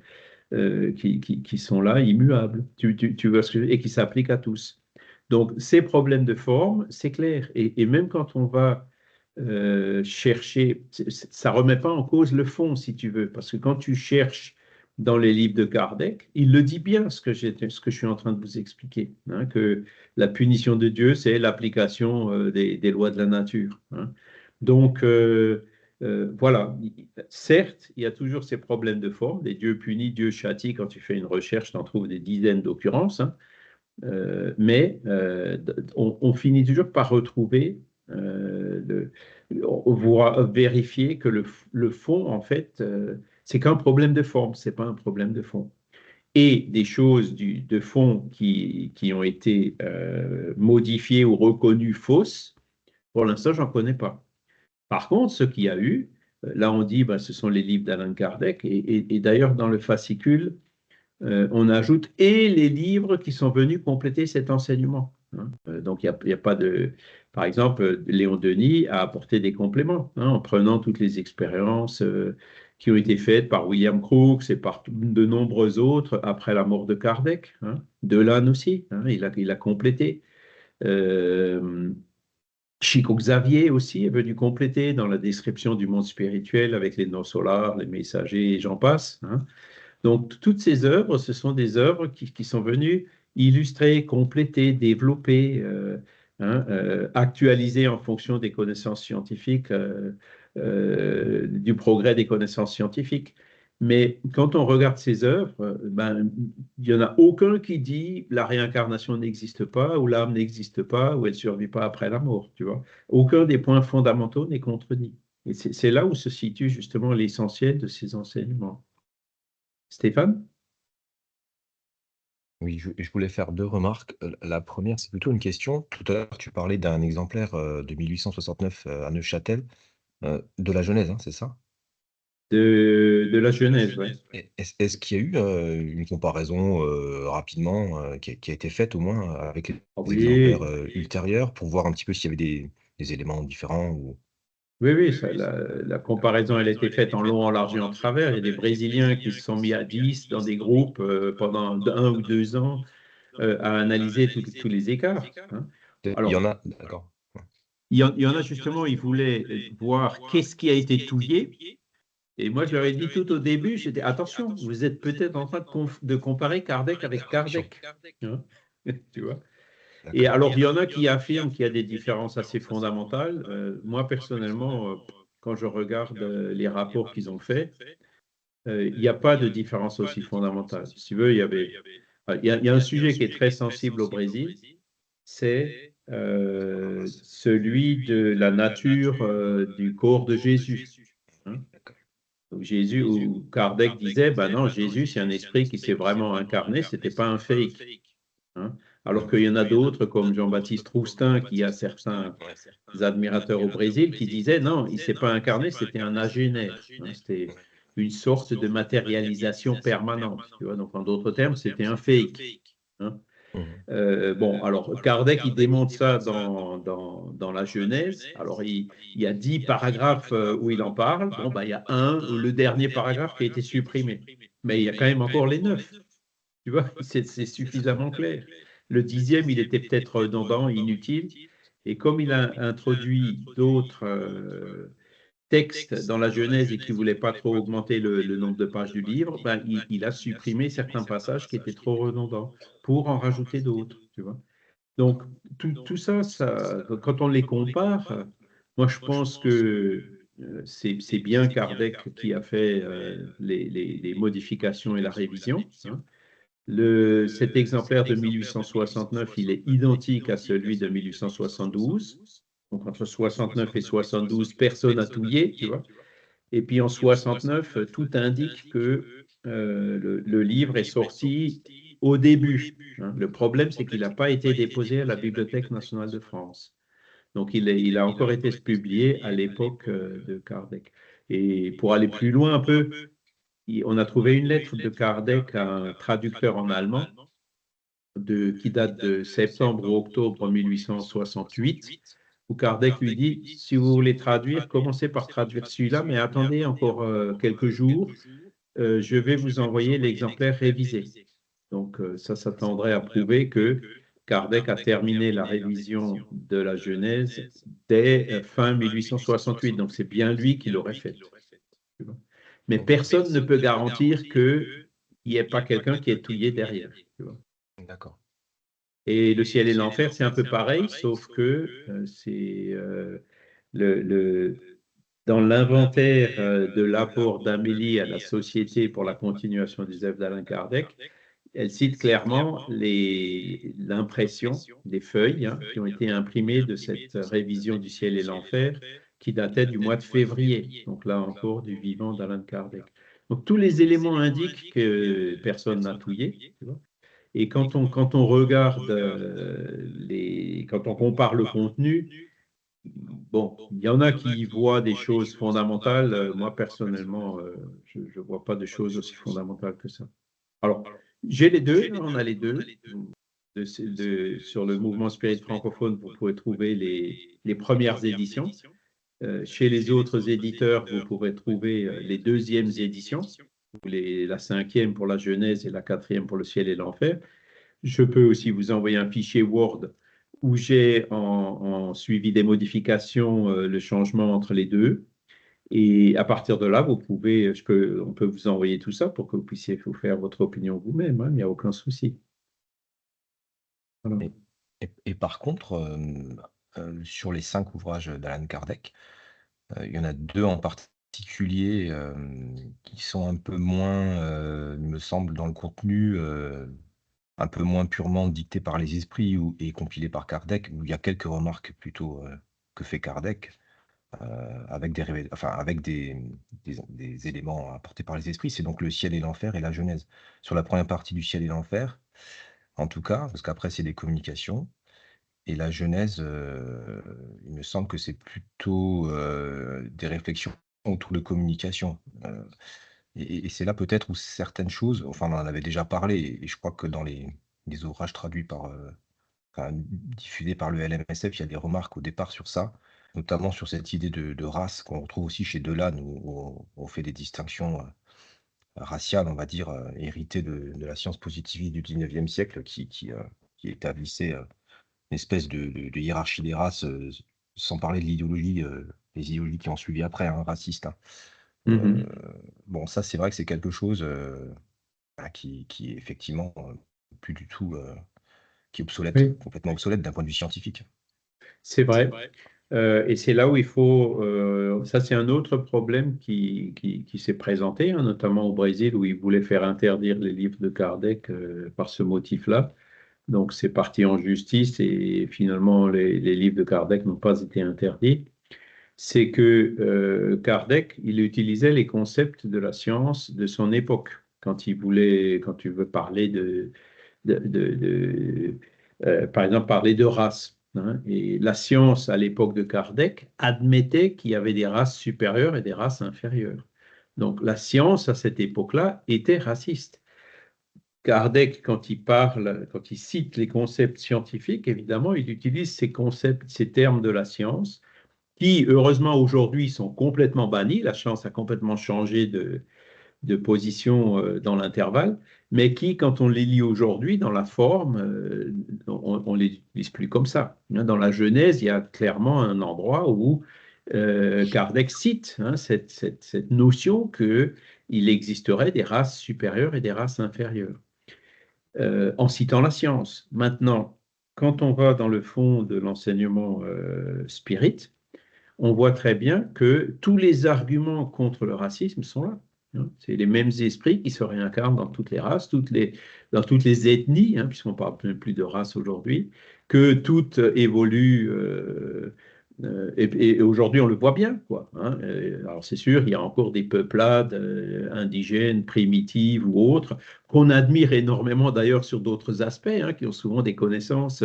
qui sont là, immuables, tu vois ce que et qui s'appliquent à tous. Donc, ces problèmes de forme, c'est clair. Et même quand on va chercher, ça ne remet pas en cause le fond, si tu veux, parce que quand tu cherches dans les livres de Kardec, il le dit bien, ce que je suis en train de vous expliquer, hein, que la punition de Dieu, c'est l'application des lois de la nature. Hein. Donc, voilà, certes, il y a toujours ces problèmes de forme, des dieux punis, Dieu châtie, quand tu fais une recherche, tu en trouves des dizaines d'occurrences, hein. Mais on finit toujours par retrouver, vérifier que le fond, en fait, c'est qu'un problème de forme, c'est pas un problème de fond. Et des choses de fond qui ont été modifiées ou reconnues fausses, pour l'instant, j'en connais pas. Par contre, ce qu'il y a eu, là on dit, ben, ce sont les livres d'Allan Kardec, et d'ailleurs dans le fascicule, on ajoute et les livres qui sont venus compléter cet enseignement. Hein. Donc, il y a pas de... Par exemple, Léon Denis a apporté des compléments hein, en prenant toutes les expériences qui ont été faites par William Crookes et par de nombreux autres après la mort de Kardec. Hein. Delane aussi, hein, il a complété. Chico Xavier aussi est venu compléter dans la description du monde spirituel avec les noms solars, les messagers et j'en passe. Hein. Donc, toutes ces œuvres, ce sont des œuvres qui sont venues illustrer, compléter, développer, actualiser en fonction des connaissances scientifiques, du progrès des connaissances scientifiques. Mais quand on regarde ces œuvres, ben, il n'y en a aucun qui dit la réincarnation n'existe pas, ou l'âme n'existe pas, ou elle ne survit pas après la mort, tu vois. Aucun des points fondamentaux n'est contredit. Et c'est là où se situe justement l'essentiel de ces enseignements. Stéphane? Oui, je voulais faire 2 remarques. La première, c'est plutôt une question. Tout à l'heure, tu parlais d'un exemplaire, de 1869, à Neuchâtel, de la Genèse, hein, c'est ça? De la Genèse, oui. Et est-ce qu'il y a eu, une comparaison, rapidement, qui a été faite au moins avec les exemplaires, Oui, ultérieurs pour voir un petit peu s'il y avait des éléments différents ou oui, la comparaison, elle a été faite en long, en large et en travers. Il y a des Brésiliens qui se sont mis à 10 dans des groupes pendant 1 ou 2 ans à analyser tous les écarts. Hein. il y Alors, en a? D'accord. il y en a justement, ils voulaient voir qu'est-ce qui a été touillé. Et moi, je leur ai dit tout au début, j'ai dit, attention, vous êtes peut-être en train de comparer Kardec avec Kardec. Hein. Tu vois? Et D'accord. alors, il y en a qui affirment qu'il y a des différences assez fondamentales. Moi, personnellement, quand je regarde les rapports qu'ils ont faits, il n'y a pas de différence aussi fondamentale. Si tu veux, il y a un sujet qui est très sensible au Brésil, c'est celui de la nature du corps de Jésus. Hein. Donc Jésus, ou Kardec disait, ben non, Jésus, c'est un esprit qui s'est vraiment incarné, ce n'était pas un fake. Hein. Alors qu'il y en a d'autres, comme Jean-Baptiste Roustin, qui a certains admirateurs au Brésil, qui disaient, non, il ne s'est pas incarné, c'était un agénaire. Hein, une sorte de matérialisation permanente. Tu vois. Donc, en d'autres termes, c'était un fake. Hein. Bon, alors Kardec, il démontre ça dans la Genèse. Alors, il y a 10 paragraphes où il en parle. Bon, ben, il y a le dernier paragraphe qui a été supprimé. Mais il y a quand même encore les 9. Tu vois, c'est suffisamment clair. Le 10e, il était peut-être redondant, inutile. Et comme il a introduit d'autres textes dans la Genèse et qui ne voulait pas trop augmenter le nombre de pages du livre, ben, il a supprimé certains passages qui étaient trop redondants pour en rajouter d'autres. Tu vois. Donc, tout ça, quand on les compare, moi, je pense que c'est bien Kardec qui a fait les modifications et la révision. Hein. Cet exemplaire de 1869, il est identique à celui de 1872. Donc, entre 69 et 72, personne n'a touillé, tu vois. Et puis en 69, tout indique que le livre est sorti au début. Hein. Le problème, c'est qu'il n'a pas été déposé à la Bibliothèque nationale de France. Donc, il a encore été publié à l'époque de Kardec. Et pour aller plus loin un peu, on a trouvé une lettre de Kardec à un traducteur en allemand qui date de septembre ou octobre 1868, où Kardec lui dit, si vous voulez traduire, commencez par traduire celui-là, mais attendez encore quelques jours, je vais vous envoyer l'exemplaire révisé. Donc ça s'attendrait à prouver que Kardec a terminé la révision de la Genèse dès fin 1868, donc c'est bien lui qui l'aurait fait. Mais personne ne peut garantir qu'il n'y ait pas quelqu'un qui ait touillé derrière. D'accord. Et le ciel et l'enfer, c'est un peu pareil, sauf que c'est dans l'inventaire de l'apport d'Amélie à la Société pour la continuation des œuvres d'Alain Kardec, elle cite clairement l'impression des feuilles qui ont été imprimées de cette révision du ciel et l'enfer qui datait du mois de février, donc là encore du vivant d'Alain Kardec. Donc tous les éléments indiquent que personne n'a touillé, tu vois. Et quand on regarde quand on compare le contenu, bon, il y en a qui voient des choses fondamentales. Moi, personnellement, je ne vois pas de choses aussi fondamentales que ça. Alors, j'ai les deux, on a les deux. Sur le mouvement spirit francophone, vous pouvez trouver les premières éditions. Chez les autres éditeurs, vous pourrez trouver les deuxièmes éditions, la 5e pour la Genèse et la 4e pour le ciel et l'enfer. Je peux aussi vous envoyer un fichier Word où j'ai en suivi des modifications le changement entre les deux. Et à partir de là, on peut vous envoyer tout ça pour que vous puissiez vous faire votre opinion vous-même. Hein, il n'y a aucun souci. Voilà. Et par contre, sur les 5 ouvrages d'Alan Kardec, il y en a 2 en particulier qui sont un peu moins, il me semble, dans le contenu, un peu moins purement dictés par les esprits et compilés par Kardec, où il y a quelques remarques plutôt que fait Kardec, avec des éléments apportés par les esprits. C'est donc le ciel et l'enfer et la Genèse. Sur la première partie du ciel et l'enfer, en tout cas, parce qu'après c'est des communications, et la Genèse, il me semble que c'est plutôt des réflexions autour de communication. Et c'est là peut-être où certaines choses, enfin on en avait déjà parlé, et je crois que dans les ouvrages traduits diffusés par le LMSF, il y a des remarques au départ sur ça, notamment sur cette idée de race qu'on retrouve aussi chez Delane, où on fait des distinctions raciales, on va dire, héritées de la science positiviste du 19e siècle, qui établissait une espèce de hiérarchie des races, sans parler de l'idéologie, les idéologies qui ont suivi après, hein, racistes. Hein. Bon, ça, c'est vrai que c'est quelque chose qui est effectivement plus du tout, qui est obsolète, Oui. complètement obsolète d'un point de vue scientifique. C'est vrai. Et c'est là où il faut. Ça, c'est un autre problème qui s'est présenté, hein, notamment au Brésil, où ils voulaient faire interdire les livres de Kardec par ce motif-là. Donc, c'est parti en justice et finalement, les livres de Kardec n'ont pas été interdits. C'est que Kardec, il utilisait les concepts de la science de son époque. Quand tu veux parler par exemple, parler de race. Hein. Et la science, à l'époque de Kardec, admettait qu'il y avait des races supérieures et des races inférieures. Donc la science, à cette époque-là, était raciste. Kardec, quand il parle, quand il cite les concepts scientifiques, évidemment, il utilise ces concepts, ces termes de la science, qui, heureusement, aujourd'hui, sont complètement bannis. La science a complètement changé de position dans l'intervalle, mais qui, quand on les lit aujourd'hui dans la forme, on ne les utilise plus comme ça. Dans la Genèse, il y a clairement un endroit où Kardec cite cette notion qu'il existerait des races supérieures et des races inférieures, en citant la science. Maintenant, quand on va dans le fond de l'enseignement spirit, on voit très bien que tous les arguments contre le racisme sont là. C'est les mêmes esprits qui se réincarnent dans toutes les races, dans toutes les ethnies, puisqu'on ne parle même plus de race aujourd'hui, que toutes évoluent. Et aujourd'hui, on le voit bien, quoi. Alors, c'est sûr, il y a encore des peuplades indigènes, primitives ou autres, qu'on admire énormément d'ailleurs sur d'autres aspects, qui ont souvent des connaissances.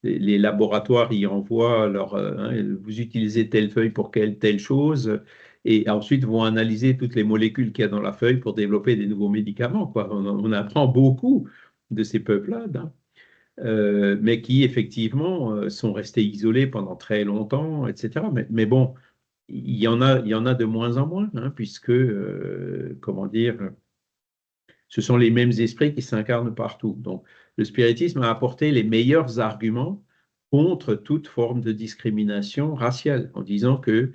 Les laboratoires y envoient vous utilisez telle feuille pour telle chose, et ensuite vont analyser toutes les molécules qu'il y a dans la feuille pour développer des nouveaux médicaments, quoi. On apprend beaucoup de ces peuplades, mais qui effectivement sont restés isolés pendant très longtemps, etc. Mais bon, il y en a de moins en moins, puisque, comment dire, ce sont les mêmes esprits qui s'incarnent partout. Donc, le spiritisme a apporté les meilleurs arguments contre toute forme de discrimination raciale, en disant que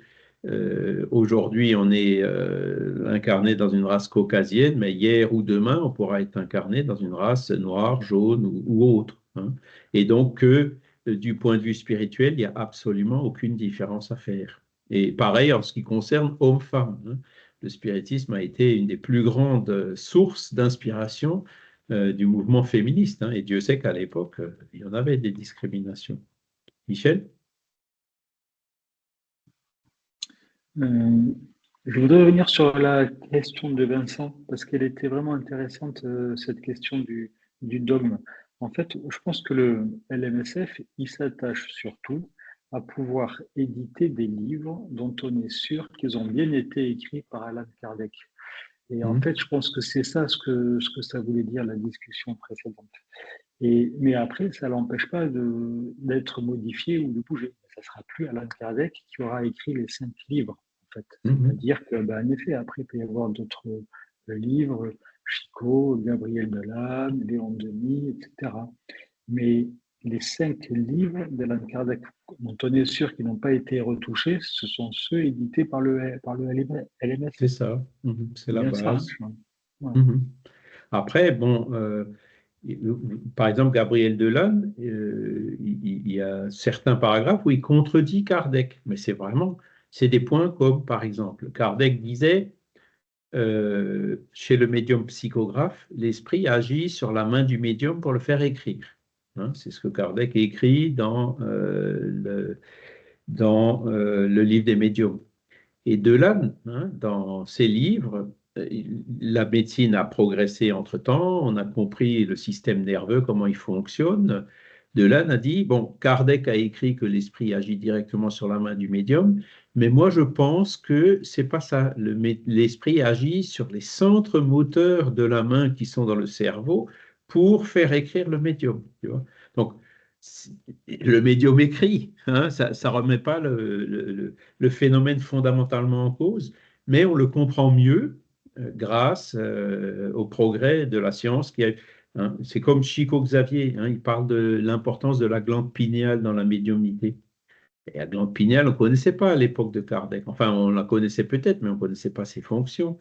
aujourd'hui on est incarné dans une race caucasienne, mais hier ou demain on pourra être incarné dans une race noire, jaune ou autre. Et donc que du point de vue spirituel, il n'y a absolument aucune différence à faire. Et pareil en ce qui concerne hommes-femmes. Le spiritisme a été une des plus grandes sources d'inspiration du mouvement féministe. Et Dieu sait qu'à l'époque, il y en avait des discriminations. Michel? Je voudrais revenir sur la question de Vincent, parce qu'elle était vraiment intéressante, cette question du dogme. En fait, je pense que le LMSF, il s'attache surtout à pouvoir éditer des livres dont on est sûr qu'ils ont bien été écrits par Allan Kardec. Et en fait, je pense que c'est ça ce que ça voulait dire la discussion précédente. Mais après, ça l'empêche pas d'être modifié ou de bouger. Ça sera plus Allan Kardec qui aura écrit les 5 livres, en fait. C'est-à-dire que, en effet, après, il peut y avoir d'autres livres, Chico, Gabriel Delanne, Léon Denis, etc. Mais les 5 livres d'Allan Kardec, dont on est sûr qu'ils n'ont pas été retouchés, ce sont ceux édités par le LMS. C'est ça, c'est la base. Ça, ouais. Après, bon, par exemple, Gabriel Delanne, il y a certains paragraphes où il contredit Kardec, mais c'est des points comme, par exemple, Kardec disait, chez le médium psychographe, l'esprit agit sur la main du médium pour le faire écrire. C'est ce que Kardec écrit dans le livre des médiums. Et Delanne, dans ses livres, la médecine a progressé entre-temps, on a compris le système nerveux, comment il fonctionne. Delanne a dit, bon, Kardec a écrit que l'esprit agit directement sur la main du médium, mais moi je pense que c'est pas ça. L'esprit agit sur les centres moteurs de la main qui sont dans le cerveau pour faire écrire le médium. Tu vois. Donc, le médium écrit, ça ne remet pas le phénomène fondamentalement en cause, mais on le comprend mieux grâce au progrès de la science c'est comme Chico Xavier, il parle de l'importance de la glande pinéale dans la médiumnité. Et la glande pinéale, on ne connaissait pas à l'époque de Kardec. Enfin, on la connaissait peut-être, mais on ne connaissait pas ses fonctions.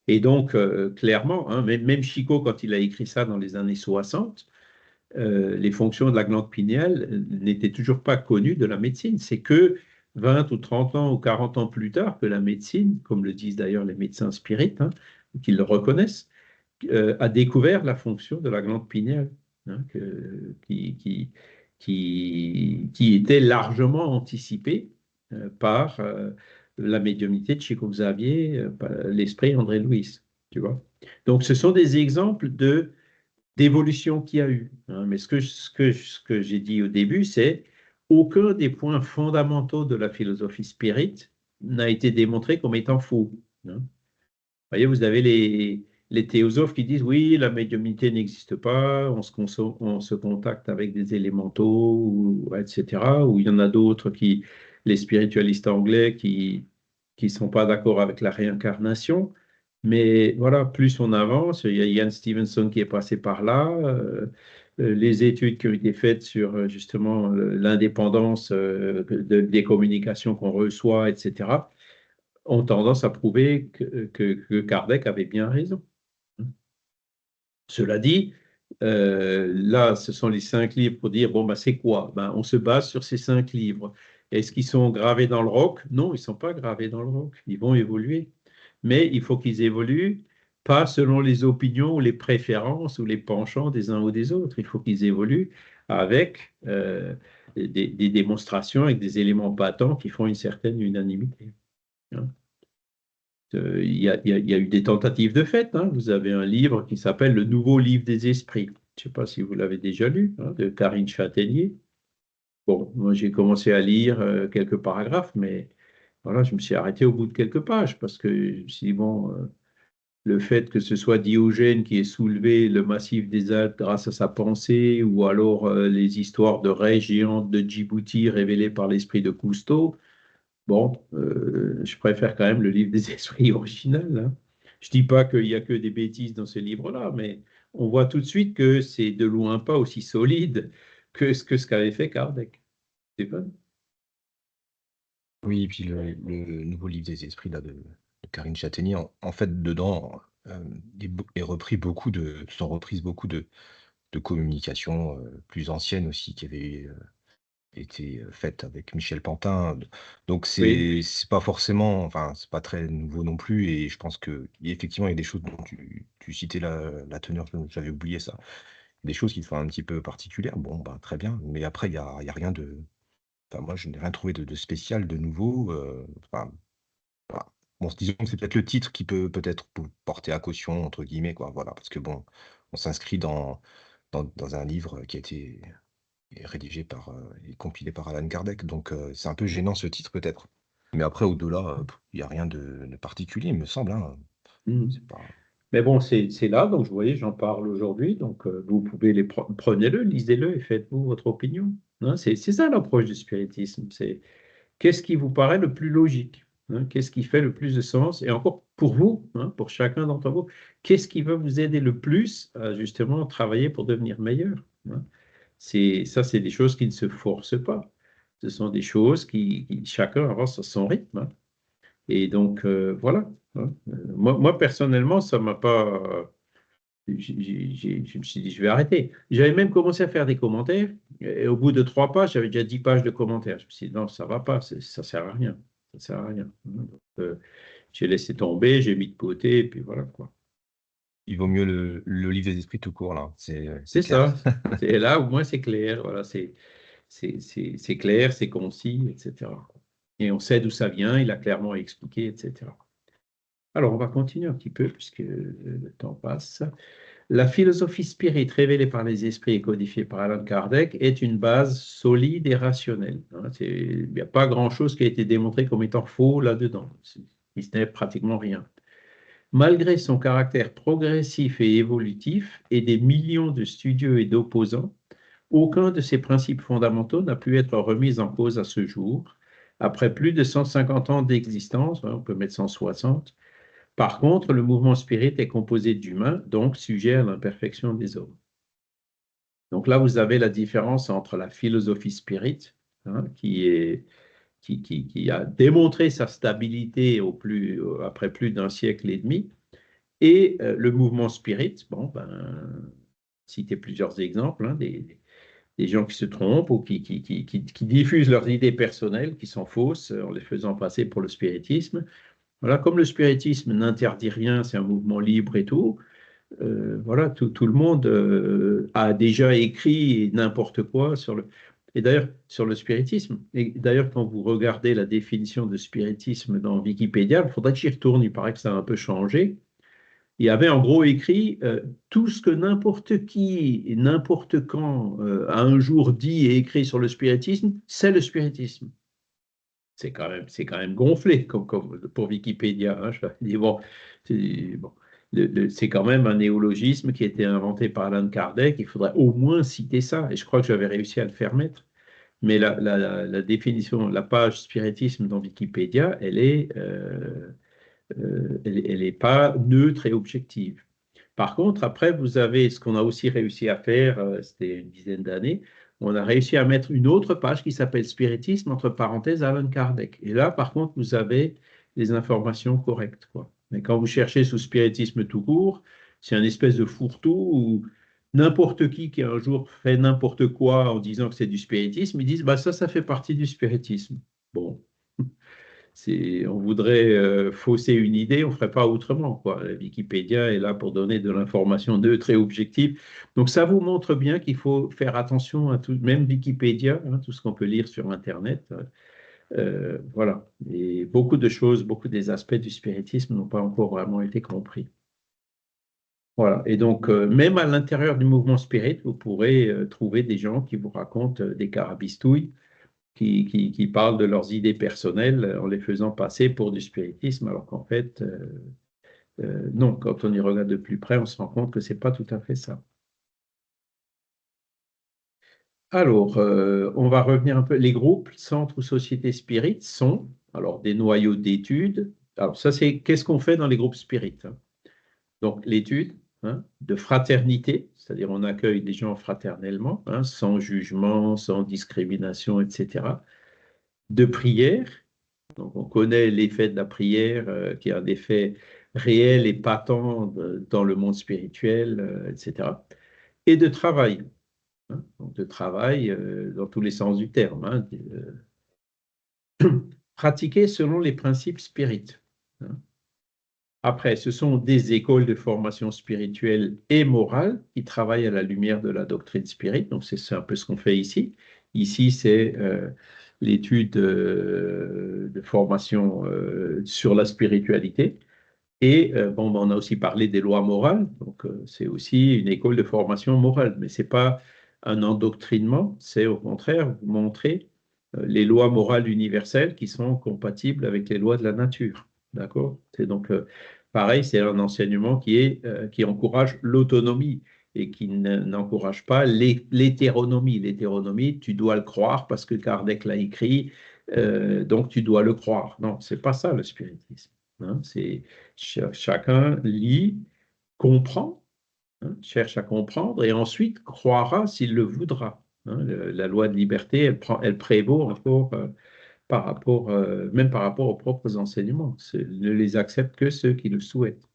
Et donc, clairement, même Chico, quand il a écrit ça dans les années 60, les fonctions de la glande pinéale n'étaient toujours pas connues de la médecine. C'est que 20 ou 30 ans ou 40 ans plus tard que la médecine, comme le disent d'ailleurs les médecins spirites, qu'ils le reconnaissent, a découvert la fonction de la glande pinéale, qui était largement anticipée par la médiumnité de Chico Xavier, l'esprit André Louis. Tu vois. Donc, ce sont des exemples d'évolution qu'il y a eu. Mais ce que j'ai dit au début, c'est aucun des points fondamentaux de la philosophie spirit n'a été démontré comme étant faux. Hein. Vous voyez, vous avez les théosophes qui disent oui, la médiumnité n'existe pas, on se contacte avec des élémentaux, etc. Ou il y en a d'autres les spiritualistes anglais qui sont pas d'accord avec la réincarnation. Mais voilà, plus on avance, il y a Ian Stevenson qui est passé par là, les études qui ont été faites sur justement l'indépendance des communications qu'on reçoit, etc., ont tendance à prouver que Kardec avait bien raison. Cela dit, là, ce sont les 5 livres pour dire, bon, ben, c'est quoi? Ben, on se base sur ces 5 livres. Est-ce qu'ils sont gravés dans le roc? Non, ils ne sont pas gravés dans le roc. Ils vont évoluer. Mais il faut qu'ils évoluent pas selon les opinions ou les préférences ou les penchants des uns ou des autres. Il faut qu'ils évoluent avec des démonstrations, avec des éléments battants qui font une certaine unanimité. Hein. Il y a eu des tentatives de fait. Hein. Vous avez un livre qui s'appelle Le Nouveau Livre des Esprits. Je ne sais pas si vous l'avez déjà lu, hein, de Karine Châtaignier. Bon, moi j'ai commencé à lire quelques paragraphes, mais voilà, je me suis arrêté au bout de quelques pages parce que je me suis dit, bon, le fait que ce soit Diogène qui ait soulevé le massif des Alpes grâce à sa pensée, ou alors les histoires de raies géantes de Djibouti révélées par l'esprit de Cousteau, bon, je préfère quand même le livre des esprits original. Hein. Je ne dis pas qu'il n'y a que des bêtises dans ce livre-là, mais on voit tout de suite que c'est de loin pas aussi solide que ce qu'avait fait Kardec. Stéphane? Oui, et puis le nouveau livre des esprits là, de Karine Châtaignier, en fait, dedans, est repris sont reprises beaucoup de communications plus anciennes aussi qui avaient été faites avec Michel Pantin. Donc Oui. c'est pas forcément, enfin, c'est pas très nouveau non plus. Et je pense qu'effectivement, il y a des choses dont tu citais la teneur, j'avais oublié ça. Des choses qui sont un petit peu particulières. Bon, bah, très bien. Mais après, il y a rien de. Enfin, moi, je n'ai rien trouvé de spécial, de nouveau. Enfin, voilà. Bon, disons que c'est peut-être le titre qui peut-être porter à caution, entre guillemets, quoi. Voilà, parce que bon, on s'inscrit dans un livre qui a été rédigé et compilé par Allan Kardec. Donc, c'est un peu gênant ce titre, peut-être. Mais après, au-delà, il n'y a rien de particulier, il me semble. Hein. Mhm. C'est pas. Mais bon, c'est là, donc vous voyez, j'en parle aujourd'hui, donc vous pouvez prenez-le, lisez-le et faites-vous votre opinion. Hein. C'est ça l'approche du spiritisme. C'est qu'est-ce qui vous paraît le plus logique? Hein, qu'est-ce qui fait le plus de sens? Et encore pour vous, hein, pour chacun d'entre vous, qu'est-ce qui va vous aider le plus à justement travailler pour devenir meilleur? Hein? C'est des choses qui ne se forcent pas. Ce sont des choses qui chacun avance à son rythme. Hein. Et donc, voilà. Hein. Moi, personnellement, ça m'a pas. Je me suis dit, je vais arrêter. J'avais même commencé à faire des commentaires. Et au bout de 3 pages, j'avais déjà 10 pages de commentaires. Je me suis dit, non, ça ne va pas, ça ne sert à rien. Ça sert à rien. Donc, j'ai laissé tomber, j'ai mis de côté, et puis voilà quoi. Il vaut mieux le livre des esprits tout court, là. C'est C'est clair. ça. C'est là, au moins, c'est clair. Voilà, c'est clair, c'est concis, etc. Et on sait d'où ça vient, il a clairement expliqué, etc. Alors, on va continuer un petit peu, puisque le temps passe. La philosophie spirit révélée par les esprits et codifiée par Allan Kardec est une base solide et rationnelle. Hein. Il n'y a pas grand-chose qui a été démontré comme étant faux là-dedans, si ce n'est pratiquement rien. Malgré son caractère progressif et évolutif et des millions de studieux et d'opposants, aucun de ses principes fondamentaux n'a pu être remis en cause à ce jour. Après plus de 150 ans d'existence, on peut mettre 160, par contre, le mouvement spirit est composé d'humains, donc sujet à l'imperfection des hommes. Donc là, vous avez la différence entre la philosophie spirit, hein, qui a démontré sa stabilité après plus d'un siècle et demi, et le mouvement spirit. Bon, citer plusieurs exemples, hein, des gens qui se trompent ou qui diffusent leurs idées personnelles qui sont fausses en les faisant passer pour le spiritisme. Voilà, comme le spiritisme n'interdit rien, c'est un mouvement libre et tout, voilà, tout le monde a déjà écrit n'importe quoi et d'ailleurs sur le spiritisme. Et d'ailleurs, quand vous regardez la définition de spiritisme dans Wikipédia, il faudrait que j'y retourne, il paraît que ça a un peu changé. Il y avait en gros écrit tout ce que n'importe qui, n'importe quand, a un jour dit et écrit sur le spiritisme, c'est le spiritisme. c'est quand même gonflé comme pour Wikipédia. Hein. Je dis, bon, c'est quand même un néologisme qui a été inventé par Alan Kardec. Il faudrait au moins citer ça. Et je crois que j'avais réussi à le faire mettre. Mais la définition, la page spiritisme dans Wikipédia, elle est pas neutre et objective. Par contre, après, vous avez ce qu'on a aussi réussi à faire, c'était une dizaine d'années, on a réussi à mettre une autre page qui s'appelle Spiritisme, entre parenthèses, Alan Kardec. Et là, par contre, vous avez les informations correctes, quoi. Mais quand vous cherchez sous spiritisme tout court, c'est un espèce de fourre-tout où n'importe qui un jour fait n'importe quoi en disant que c'est du spiritisme, ils disent, bah ça fait partie du spiritisme. Bon, on voudrait fausser une idée, on ne ferait pas autrement, quoi. La Wikipédia est là pour donner de l'information neutre et objective. Donc ça vous montre bien qu'il faut faire attention à tout, même Wikipédia, hein, tout ce qu'on peut lire sur Internet. Voilà. Et beaucoup de choses, beaucoup des aspects du spiritisme n'ont pas encore vraiment été compris. Voilà. Et donc, même à l'intérieur du mouvement spirit, vous pourrez trouver des gens qui vous racontent des carabistouilles, qui parlent de leurs idées personnelles en les faisant passer pour du spiritisme, alors qu'en fait, non, quand on y regarde de plus près, on se rend compte que ce n'est pas tout à fait ça. Alors, on va revenir un peu. Les groupes, centres ou sociétés spirites sont alors des noyaux d'études. Alors, ça, c'est qu'est-ce qu'on fait dans les groupes spirites, hein. Donc, l'étude, hein, de fraternité, c'est-à-dire on accueille des gens fraternellement, hein, sans jugement, sans discrimination, etc. De prière. Donc, on connaît l'effet de la prière, qui est un effet réel et patent dans le monde spirituel, etc. Et de travail. Hein, donc de travail dans tous les sens du terme. Hein, pratiquer selon les principes spirites. Hein. Après, ce sont des écoles de formation spirituelle et morale qui travaillent à la lumière de la doctrine spirit. Donc, c'est un peu ce qu'on fait ici. Ici, c'est l'étude de formation sur la spiritualité. Et bon, on a aussi parlé des lois morales. Donc, c'est aussi une école de formation morale. Mais ce n'est pas un endoctrinement, c'est au contraire vous montrer les lois morales universelles qui sont compatibles avec les lois de la nature. D'accord? C'est donc pareil, c'est un enseignement qui encourage l'autonomie et qui n'encourage pas l'hétéronomie. L'hétéronomie, tu dois le croire parce que Kardec l'a écrit, donc tu dois le croire. Non, c'est pas ça le spiritisme. Hein, chacun lit, comprend, hein, cherche à comprendre et ensuite croira s'il le voudra. Hein. La loi de liberté, elle prévaut encore même par rapport aux propres enseignements. Ne les acceptent que ceux qui le souhaitent.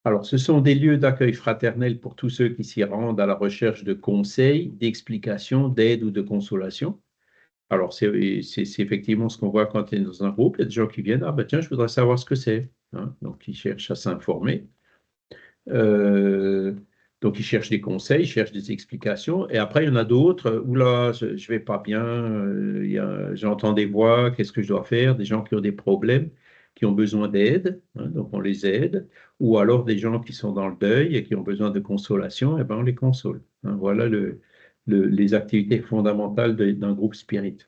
Alors, ce sont des lieux d'accueil fraternel pour tous ceux qui s'y rendent à la recherche de conseils, d'explications, d'aide ou de consolation. Alors, c'est effectivement ce qu'on voit quand on est dans un groupe. Il y a des gens qui viennent, ah ben tiens, je voudrais savoir ce que c'est. Hein, donc, ils cherchent à s'informer. Donc, ils cherchent des conseils, ils cherchent des explications. Et après, il y en a d'autres, oula, je ne vais pas bien, j'entends des voix, qu'est-ce que je dois faire? Des gens qui ont des problèmes, qui ont besoin d'aide, hein, donc on les aide. Ou alors des gens qui sont dans le deuil et qui ont besoin de consolation, et ben on les console. Hein, voilà les activités fondamentales d'un groupe spirit.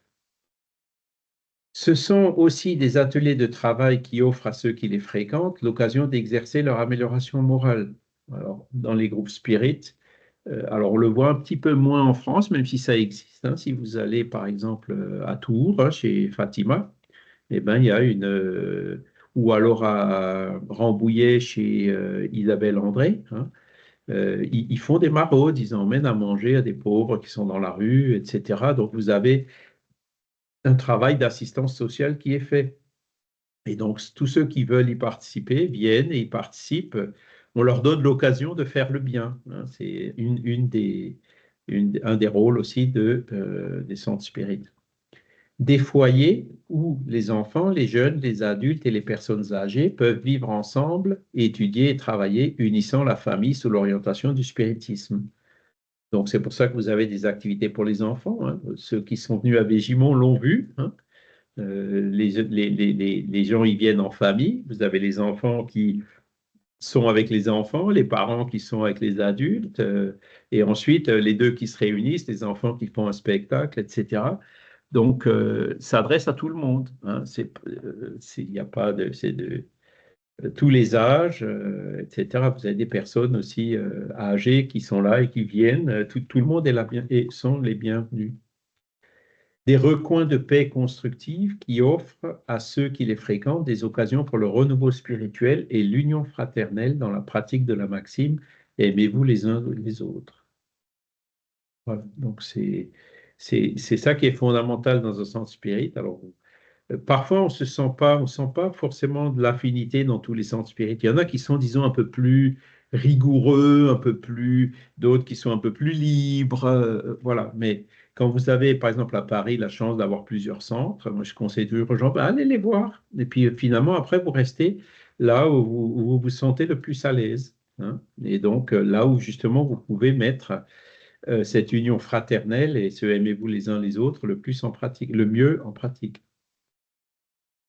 Ce sont aussi des ateliers de travail qui offrent à ceux qui les fréquentent l'occasion d'exercer leur amélioration morale. Alors, dans les groupes spirit, alors on le voit un petit peu moins en France, même si ça existe. Hein. Si vous allez par exemple à Tours, hein, chez Fatima, eh ben, il y a ou alors à Rambouillet chez Isabelle André, hein, ils font des maraudes, ils emmènent à manger à des pauvres qui sont dans la rue, etc. Donc vous avez un travail d'assistance sociale qui est fait. Et donc, tous ceux qui veulent y participer viennent et y participent. On leur donne l'occasion de faire le bien. Hein. C'est un des rôles aussi des centres spirites. Des foyers où les enfants, les jeunes, les adultes et les personnes âgées peuvent vivre ensemble, étudier et travailler, unissant la famille sous l'orientation du spiritisme. Donc, c'est pour ça que vous avez des activités pour les enfants. Hein. Ceux qui sont venus à Végimont l'ont vu. Hein. Les gens y viennent en famille. Vous avez les enfants qui sont avec les enfants, les parents qui sont avec les adultes, et ensuite les deux qui se réunissent, les enfants qui font un spectacle, etc. Donc, ça s'adresse à tout le monde. Hein. Il n'y a pas de, c'est de tous les âges, etc. Vous avez des personnes aussi âgées qui sont là et qui viennent. Tout le monde est là et sont les bienvenus. Des recoins de paix constructive qui offrent à ceux qui les fréquentent des occasions pour le renouveau spirituel et l'union fraternelle dans la pratique de la maxime aimez-vous les uns les autres. Voilà. Donc, c'est ça qui est fondamental dans un centre spirit. Alors, parfois, on ne sent pas forcément de l'affinité dans tous les centres spirituels. Il y en a qui sont, disons, un peu plus rigoureux, d'autres qui sont un peu plus libres, voilà. Mais quand vous avez, par exemple, à Paris, la chance d'avoir plusieurs centres, moi, je conseille toujours aux gens, ben, allez les voir. Et puis, finalement, après, vous restez là où vous vous sentez le plus à l'aise. Hein. Et donc, là où, justement, vous pouvez mettre cette union fraternelle et se aimez-vous les uns les autres le plus en pratique, le mieux en pratique.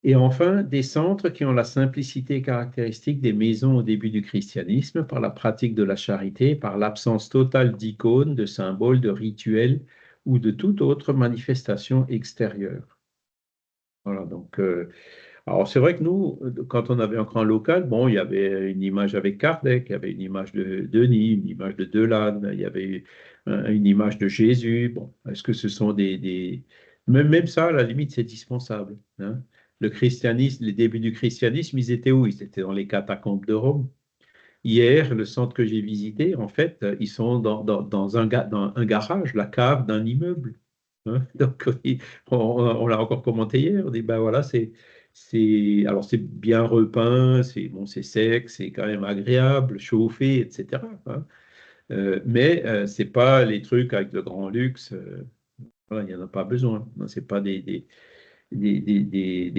Et enfin, des centres qui ont la simplicité caractéristique des maisons au début du christianisme par la pratique de la charité, par l'absence totale d'icônes, de symboles, de rituels ou de toute autre manifestation extérieure. Voilà, donc, alors c'est vrai que nous, quand on avait un grand local, bon, il y avait une image avec Kardec, il y avait une image de Denis, une image de Delane, il y avait une image de Jésus. Bon, est-ce que ce sont même ça, à la limite, c'est dispensable. Hein. Le christianisme, les débuts du christianisme, ils étaient où? Ils étaient dans les catacombes de Rome. Hier, le centre que j'ai visité, en fait, ils sont dans un garage, la cave d'un immeuble. Hein. Donc, on l'a encore commenté hier. On dit, ben voilà, alors c'est bien repeint, c'est sec, c'est quand même agréable, chauffé, etc. Hein. Mais c'est pas les trucs avec le grand luxe. Voilà, il n'y en a pas besoin. C'est pas des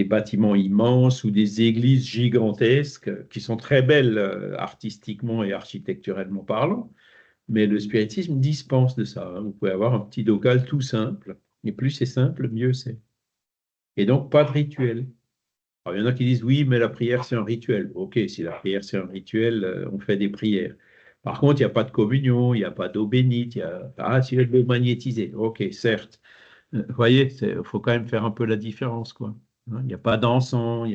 bâtiments immenses ou des églises gigantesques qui sont très belles artistiquement et architecturellement parlant. Mais le spiritisme dispense de ça. Hein. Vous pouvez avoir un petit local tout simple. Et plus c'est simple, mieux c'est. Et donc, pas de rituel. Alors, il y en a qui disent, oui, mais la prière, c'est un rituel. OK, si la prière, c'est un rituel, on fait des prières. Par contre, il n'y a pas de communion, il n'y a pas d'eau bénite. Ah, si je veux magnétiser. OK, certes. Vous voyez, il faut quand même faire un peu la différence, quoi. Hein, il n'y a pas d'encens,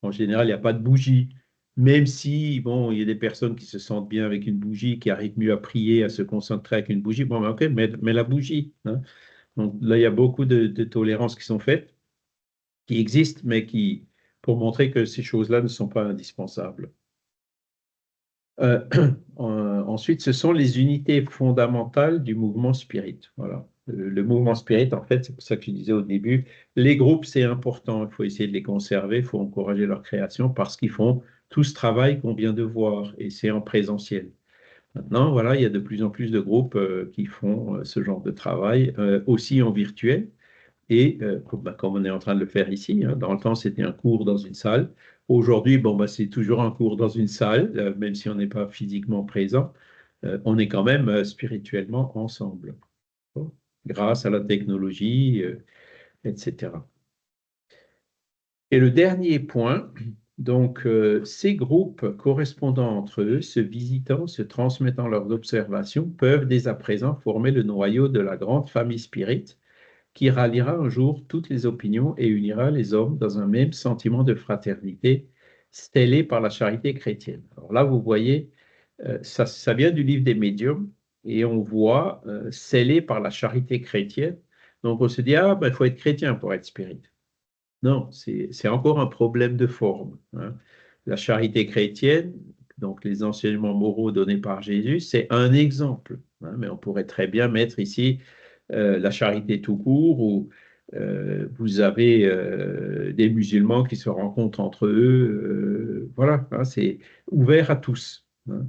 en général, il n'y a pas de bougie. Même si, bon, il y a des personnes qui se sentent bien avec une bougie, qui arrivent mieux à prier, à se concentrer avec une bougie. Bon, ben, OK, mais la bougie. Hein. Donc là, il y a beaucoup de tolérances qui sont faites, qui existent, mais pour montrer que ces choses-là ne sont pas indispensables. Euh, ensuite, ce sont les unités fondamentales du mouvement spirit. Voilà. Le mouvement spirit, en fait, c'est pour ça que je disais au début, les groupes, c'est important. Il faut essayer de les conserver, il faut encourager leur création parce qu'ils font tout ce travail qu'on vient de voir et c'est en présentiel. Maintenant, voilà, il y a de plus en plus de groupes qui font ce genre de travail, aussi en virtuel. Et comme on est en train de le faire ici, hein, dans le temps, c'était un cours dans une salle. Aujourd'hui, bon, bah, c'est toujours un cours dans une salle, même si on n'est pas physiquement présent. On est quand même spirituellement ensemble, bon, grâce à la technologie, etc. Et le dernier point, donc, ces groupes correspondant entre eux, se visitant, se transmettant leurs observations, peuvent dès à présent former le noyau de la grande famille spirit qui ralliera un jour toutes les opinions et unira les hommes dans un même sentiment de fraternité, scellé par la charité chrétienne. Alors là, vous voyez, ça vient du livre des médiums, et on voit scellé par la charité chrétienne. Donc on se dit, ah, ben, il faut être chrétien pour être spirit. Non, c'est encore un problème de forme. Hein. La charité chrétienne, donc les enseignements moraux donnés par Jésus, c'est un exemple. Hein, mais on pourrait très bien mettre ici la charité tout court, où vous avez des musulmans qui se rencontrent entre eux. Voilà, hein, c'est ouvert à tous. Hein.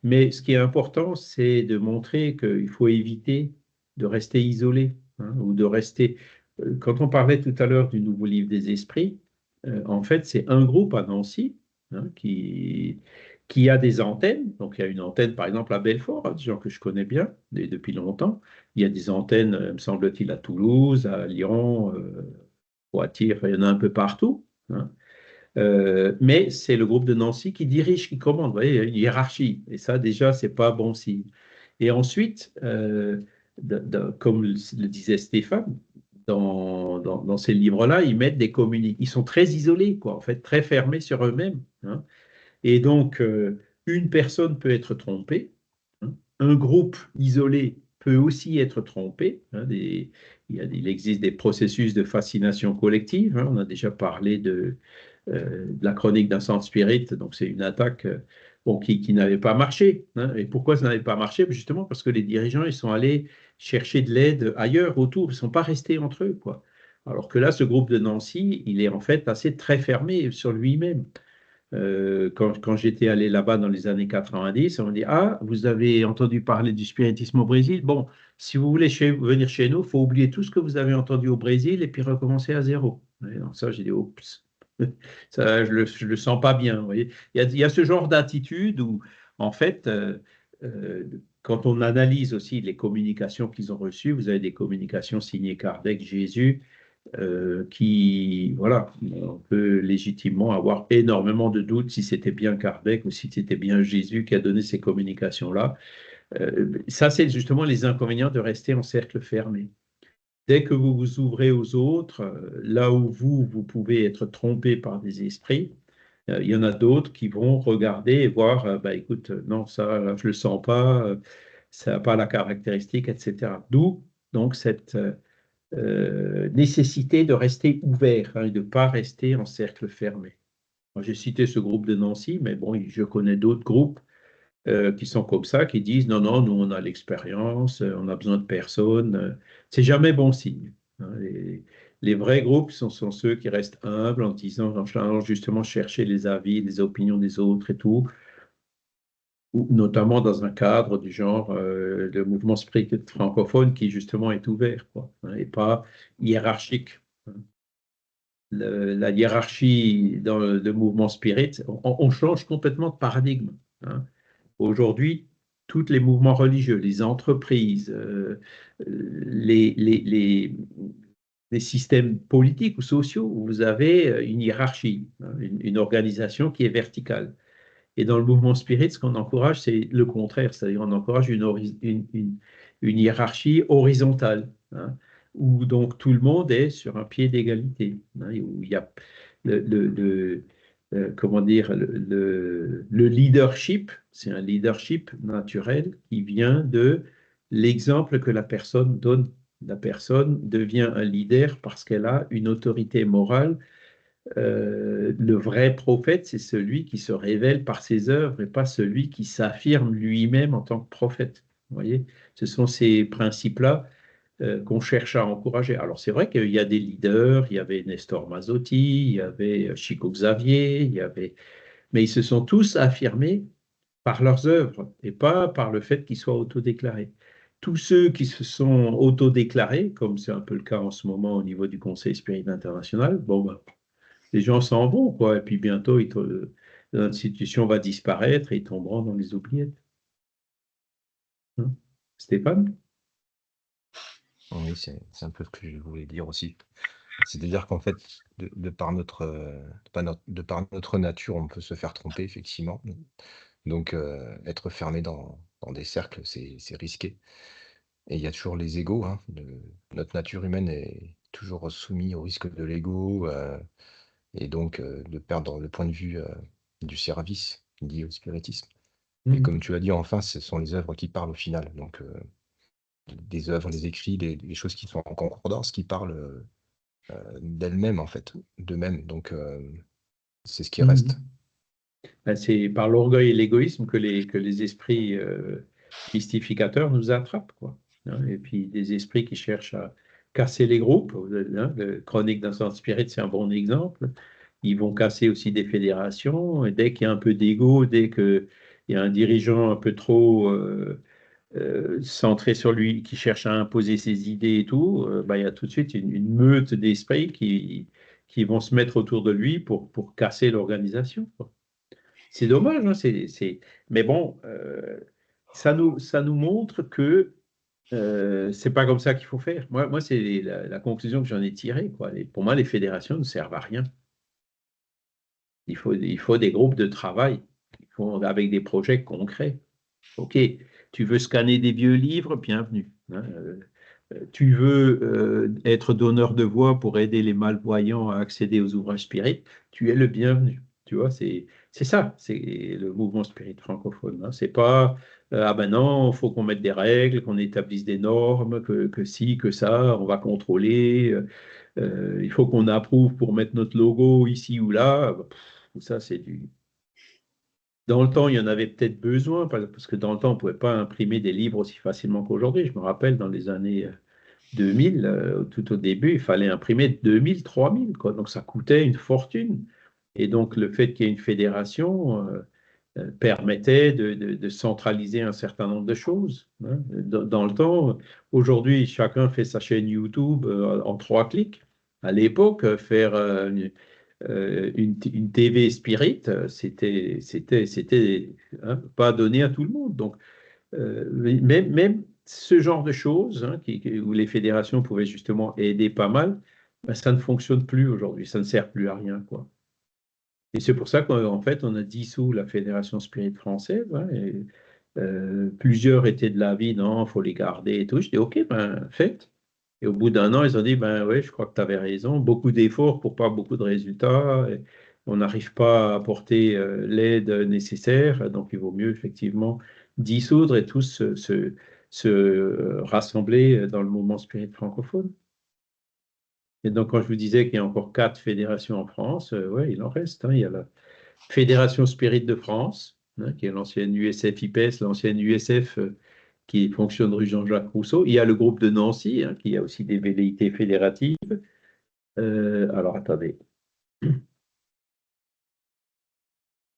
Mais ce qui est important, c'est de montrer qu'il faut éviter de rester isolé, hein, ou de rester. Quand on parlait tout à l'heure du nouveau livre des esprits, en fait, c'est un groupe à Nancy, hein, qui a des antennes. Donc, il y a une antenne, par exemple, à Belfort, hein, des gens que je connais bien depuis longtemps. Il y a des antennes, me semble-t-il, à Toulouse, à Lyon, Poitiers, enfin, il y en a un peu partout. Hein. Mais c'est le groupe de Nancy qui dirige, qui commande. Vous voyez, il y a une hiérarchie. Et ça, déjà, c'est pas bon signe. Et ensuite, comme le disait Stéphane, dans ces livres-là, ils mettent des communiqués. Ils sont très isolés, quoi, en fait, très fermés sur eux-mêmes. Hein. Et donc, une personne peut être trompée. Hein. Un groupe isolé peut aussi être trompé. Hein. Il existe des processus de fascination collective. Hein. On a déjà parlé de la chronique d'un centre spirit. Donc, c'est une attaque bon, qui n'avait pas marché. Hein. Et pourquoi ça n'avait pas marché? Justement parce que les dirigeants, ils sont allés chercher de l'aide ailleurs, autour. Ils ne sont pas restés entre eux, quoi. Alors que là, ce groupe de Nancy, il est en fait assez très fermé sur lui-même. Quand j'étais allé là-bas dans les années 90, on m'a dit, ah, vous avez entendu parler du spiritisme au Brésil? Bon, si vous voulez venir chez nous, il faut oublier tout ce que vous avez entendu au Brésil et puis recommencer à zéro. Et donc ça, j'ai dit, oups, ça, je le sens pas bien. Vous voyez. Il y a ce genre d'attitude où, en fait, quand on analyse aussi les communications qu'ils ont reçues, vous avez des communications signées Kardec, Jésus, qui, voilà, on peut légitimement avoir énormément de doutes si c'était bien Kardec ou si c'était bien Jésus qui a donné ces communications-là. Ça, c'est justement les inconvénients de rester en cercle fermé. Dès que vous vous ouvrez aux autres, là où vous pouvez être trompé par des esprits, il y en a d'autres qui vont regarder et voir, bah, écoute, non, ça, là, je le sens pas, ça n'a pas la caractéristique, etc. D'où donc cette nécessité de rester ouvert hein, et de ne pas rester en cercle fermé. J'ai cité ce groupe de Nancy, mais bon, je connais d'autres groupes qui sont comme ça, qui disent non, non, nous on a l'expérience, on a besoin de personne. C'est jamais bon signe. Hein. Les vrais groupes sont ceux qui restent humbles en disant, en allant justement chercher les avis, les opinions des autres et tout, ou notamment dans un cadre du genre le mouvement spirit francophone qui justement est ouvert, quoi, hein, et pas hiérarchique. Hein. La hiérarchie dans le mouvement spirit, on change complètement de paradigme. Hein. Aujourd'hui, tous les mouvements religieux, les entreprises, les, les, les, les systèmes politiques ou sociaux, où vous avez une hiérarchie, hein, une organisation qui est verticale. Et dans le mouvement spirit, ce qu'on encourage, c'est le contraire, c'est-à-dire on encourage une hiérarchie horizontale, hein, où donc tout le monde est sur un pied d'égalité, hein, où il y a comment dire, le leadership, c'est un leadership naturel qui vient de l'exemple que la personne donne. La personne devient un leader parce qu'elle a une autorité morale. Le vrai prophète, c'est celui qui se révèle par ses œuvres et pas celui qui s'affirme lui-même en tant que prophète. Vous voyez, ce sont ces principes-là qu'on cherche à encourager. Alors c'est vrai qu'il y a des leaders, il y avait Nestor Mazotti, il y avait Chico Xavier, mais ils se sont tous affirmés par leurs œuvres et pas par le fait qu'ils soient autodéclarés. Tous ceux qui se sont autodéclarés, comme c'est un peu le cas en ce moment au niveau du Conseil Spirit International, bon, ben, les gens s'en vont, quoi, et puis bientôt, l'institution va disparaître et ils tomberont dans les oubliettes. Hein. Stéphane? Oui, c'est un peu ce que je voulais dire aussi. C'est-à-dire qu'en fait, de par notre nature, on peut se faire tromper, effectivement. Donc, être fermé dans des cercles, c'est risqué. Et il y a toujours les égos. Hein. Notre nature humaine est toujours soumise au risque de l'ego et donc de perdre le point de vue du service lié au spiritisme. Et comme tu l'as dit, enfin, ce sont les œuvres qui parlent au final. Donc, des œuvres, des écrits, des choses qui sont en concordance, qui parlent d'elles-mêmes, en fait, d'eux-mêmes. Donc, c'est ce qui reste. Ben, c'est par l'orgueil et l'égoïsme que les esprits mystificateurs nous attrapent, quoi. Hein. Et puis des esprits qui cherchent à casser les groupes. Hein. Le Chronique d'un centre spirit, c'est un bon exemple. Ils vont casser aussi des fédérations. Et dès qu'il y a un peu d'ego, dès qu'il y a un dirigeant un peu trop centré sur lui, qui cherche à imposer ses idées et tout, ben, il y a tout de suite une meute d'esprits qui vont se mettre autour de lui pour casser l'organisation, quoi. C'est dommage, hein, mais bon, ça nous montre que c'est pas comme ça qu'il faut faire. Moi c'est la conclusion que j'en ai tirée, quoi. Pour moi, les fédérations ne servent à rien. Il faut des groupes de travail avec des projets concrets. OK, tu veux scanner des vieux livres, bienvenue. Hein, tu veux être donneur de voix pour aider les malvoyants à accéder aux ouvrages spirites, tu es le bienvenu. Tu vois, c'est ça, c'est le mouvement spirit francophone. Hein. C'est pas ah ben non, il faut qu'on mette des règles, qu'on établisse des normes, que ci, que ça, on va contrôler. Il faut qu'on approuve pour mettre notre logo ici ou là. Tout ça, c'est du. Dans le temps, il y en avait peut-être besoin, parce que dans le temps, on ne pouvait pas imprimer des livres aussi facilement qu'aujourd'hui. Je me rappelle, dans les années 2000, tout au début, il fallait imprimer 2000, 3000, quoi. Donc ça coûtait une fortune. Et donc le fait qu'il y ait une fédération permettait de centraliser un certain nombre de choses. Hein. Dans le temps, aujourd'hui, chacun fait sa chaîne YouTube en 3 clics. À l'époque, faire une TV Spirit, c'était hein, pas donné à tout le monde. Donc, même ce genre de choses hein, où les fédérations pouvaient justement aider pas mal, ben, ça ne fonctionne plus aujourd'hui, ça ne sert plus à rien, quoi. Et c'est pour ça qu'en fait, on a dissous la Fédération Spirit française. Hein, et, plusieurs étaient de l'avis, non, il faut les garder et tout. Je dis, OK, ben, faites. Et au bout d'un an, ils ont dit, ben oui, je crois que tu avais raison. Beaucoup d'efforts pour pas beaucoup de résultats. Et on n'arrive pas à apporter l'aide nécessaire. Donc, il vaut mieux effectivement dissoudre et tous se rassembler dans le mouvement spirit francophone. Et donc, quand je vous disais qu'il y a encore 4 fédérations en France, ouais, il en reste. Hein. Il y a la Fédération Spirit de France, hein, qui est l'ancienne USF-IPES, l'ancienne USF qui fonctionne rue Jean-Jacques Rousseau. Il y a le groupe de Nancy, hein, qui a aussi des velléités fédératives. Alors, attendez. Il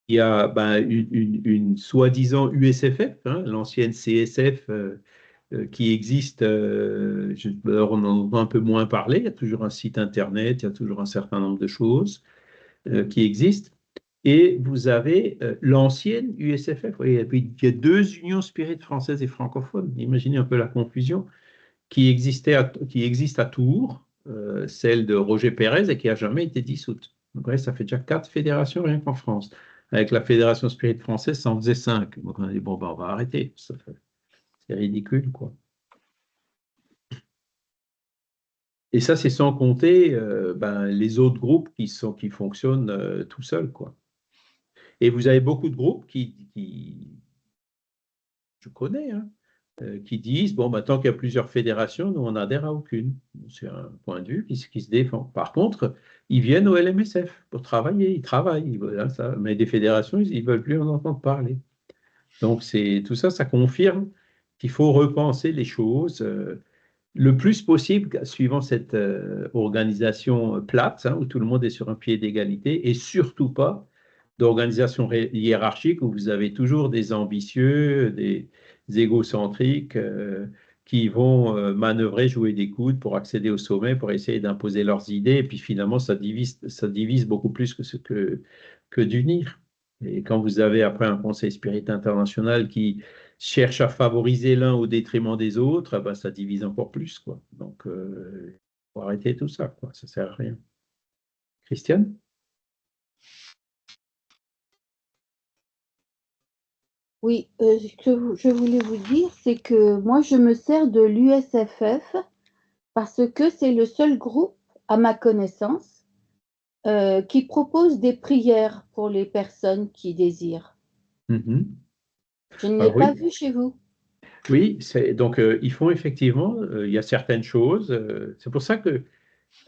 y a ben, une soi-disant USFF, hein, l'ancienne CSF, qui existe. Alors on en entend un peu moins parler. Il y a toujours un site internet, il y a toujours un certain nombre de choses qui existent. Et vous avez l'ancienne USFF. Oui, et puis, il y a 2 unions spirites françaises et francophones. Imaginez un peu la confusion qui existe à Tours, celle de Roger Pérez, et qui n'a jamais été dissoute. Donc, ouais, ça fait déjà 4 fédérations rien qu'en France. Avec la Fédération Spirit française, ça en faisait 5. Donc, on a dit, bon, ben, on va arrêter. C'est ridicule, quoi. Et ça, c'est sans compter ben, les autres groupes qui fonctionnent tout seuls, quoi. Et vous avez beaucoup de groupes je connais, hein, qui disent, bon, bah, tant qu'il y a plusieurs fédérations, nous, on n'adhère à aucune. C'est un point de vue qui se défend. Par contre, ils viennent au LMSF pour travailler, ils travaillent, voilà, ça. Mais des fédérations, ils ne veulent plus en entendre parler. Donc, tout ça, ça confirme qu'il faut repenser les choses le plus possible, suivant cette organisation plate, hein, où tout le monde est sur un pied d'égalité, et surtout pas d'organisation hiérarchique où vous avez toujours des ambitieux, des égocentriques qui vont manœuvrer, jouer des coudes pour accéder au sommet, pour essayer d'imposer leurs idées. Et puis finalement, ça divise beaucoup plus que d'unir. Et quand vous avez après un conseil spirit international qui cherche à favoriser l'un au détriment des autres, ben, ça divise encore plus, quoi. Donc, il faut arrêter tout ça, quoi. Ça ne sert à rien. Christiane? Oui, ce que je voulais vous dire, c'est que moi, je me sers de l'USFF parce que c'est le seul groupe, à ma connaissance, qui propose des prières pour les personnes qui désirent. Mm-hmm. Je ne l'ai pas vu chez vous. Oui, donc ils font effectivement, il y a certaines choses. C'est pour ça que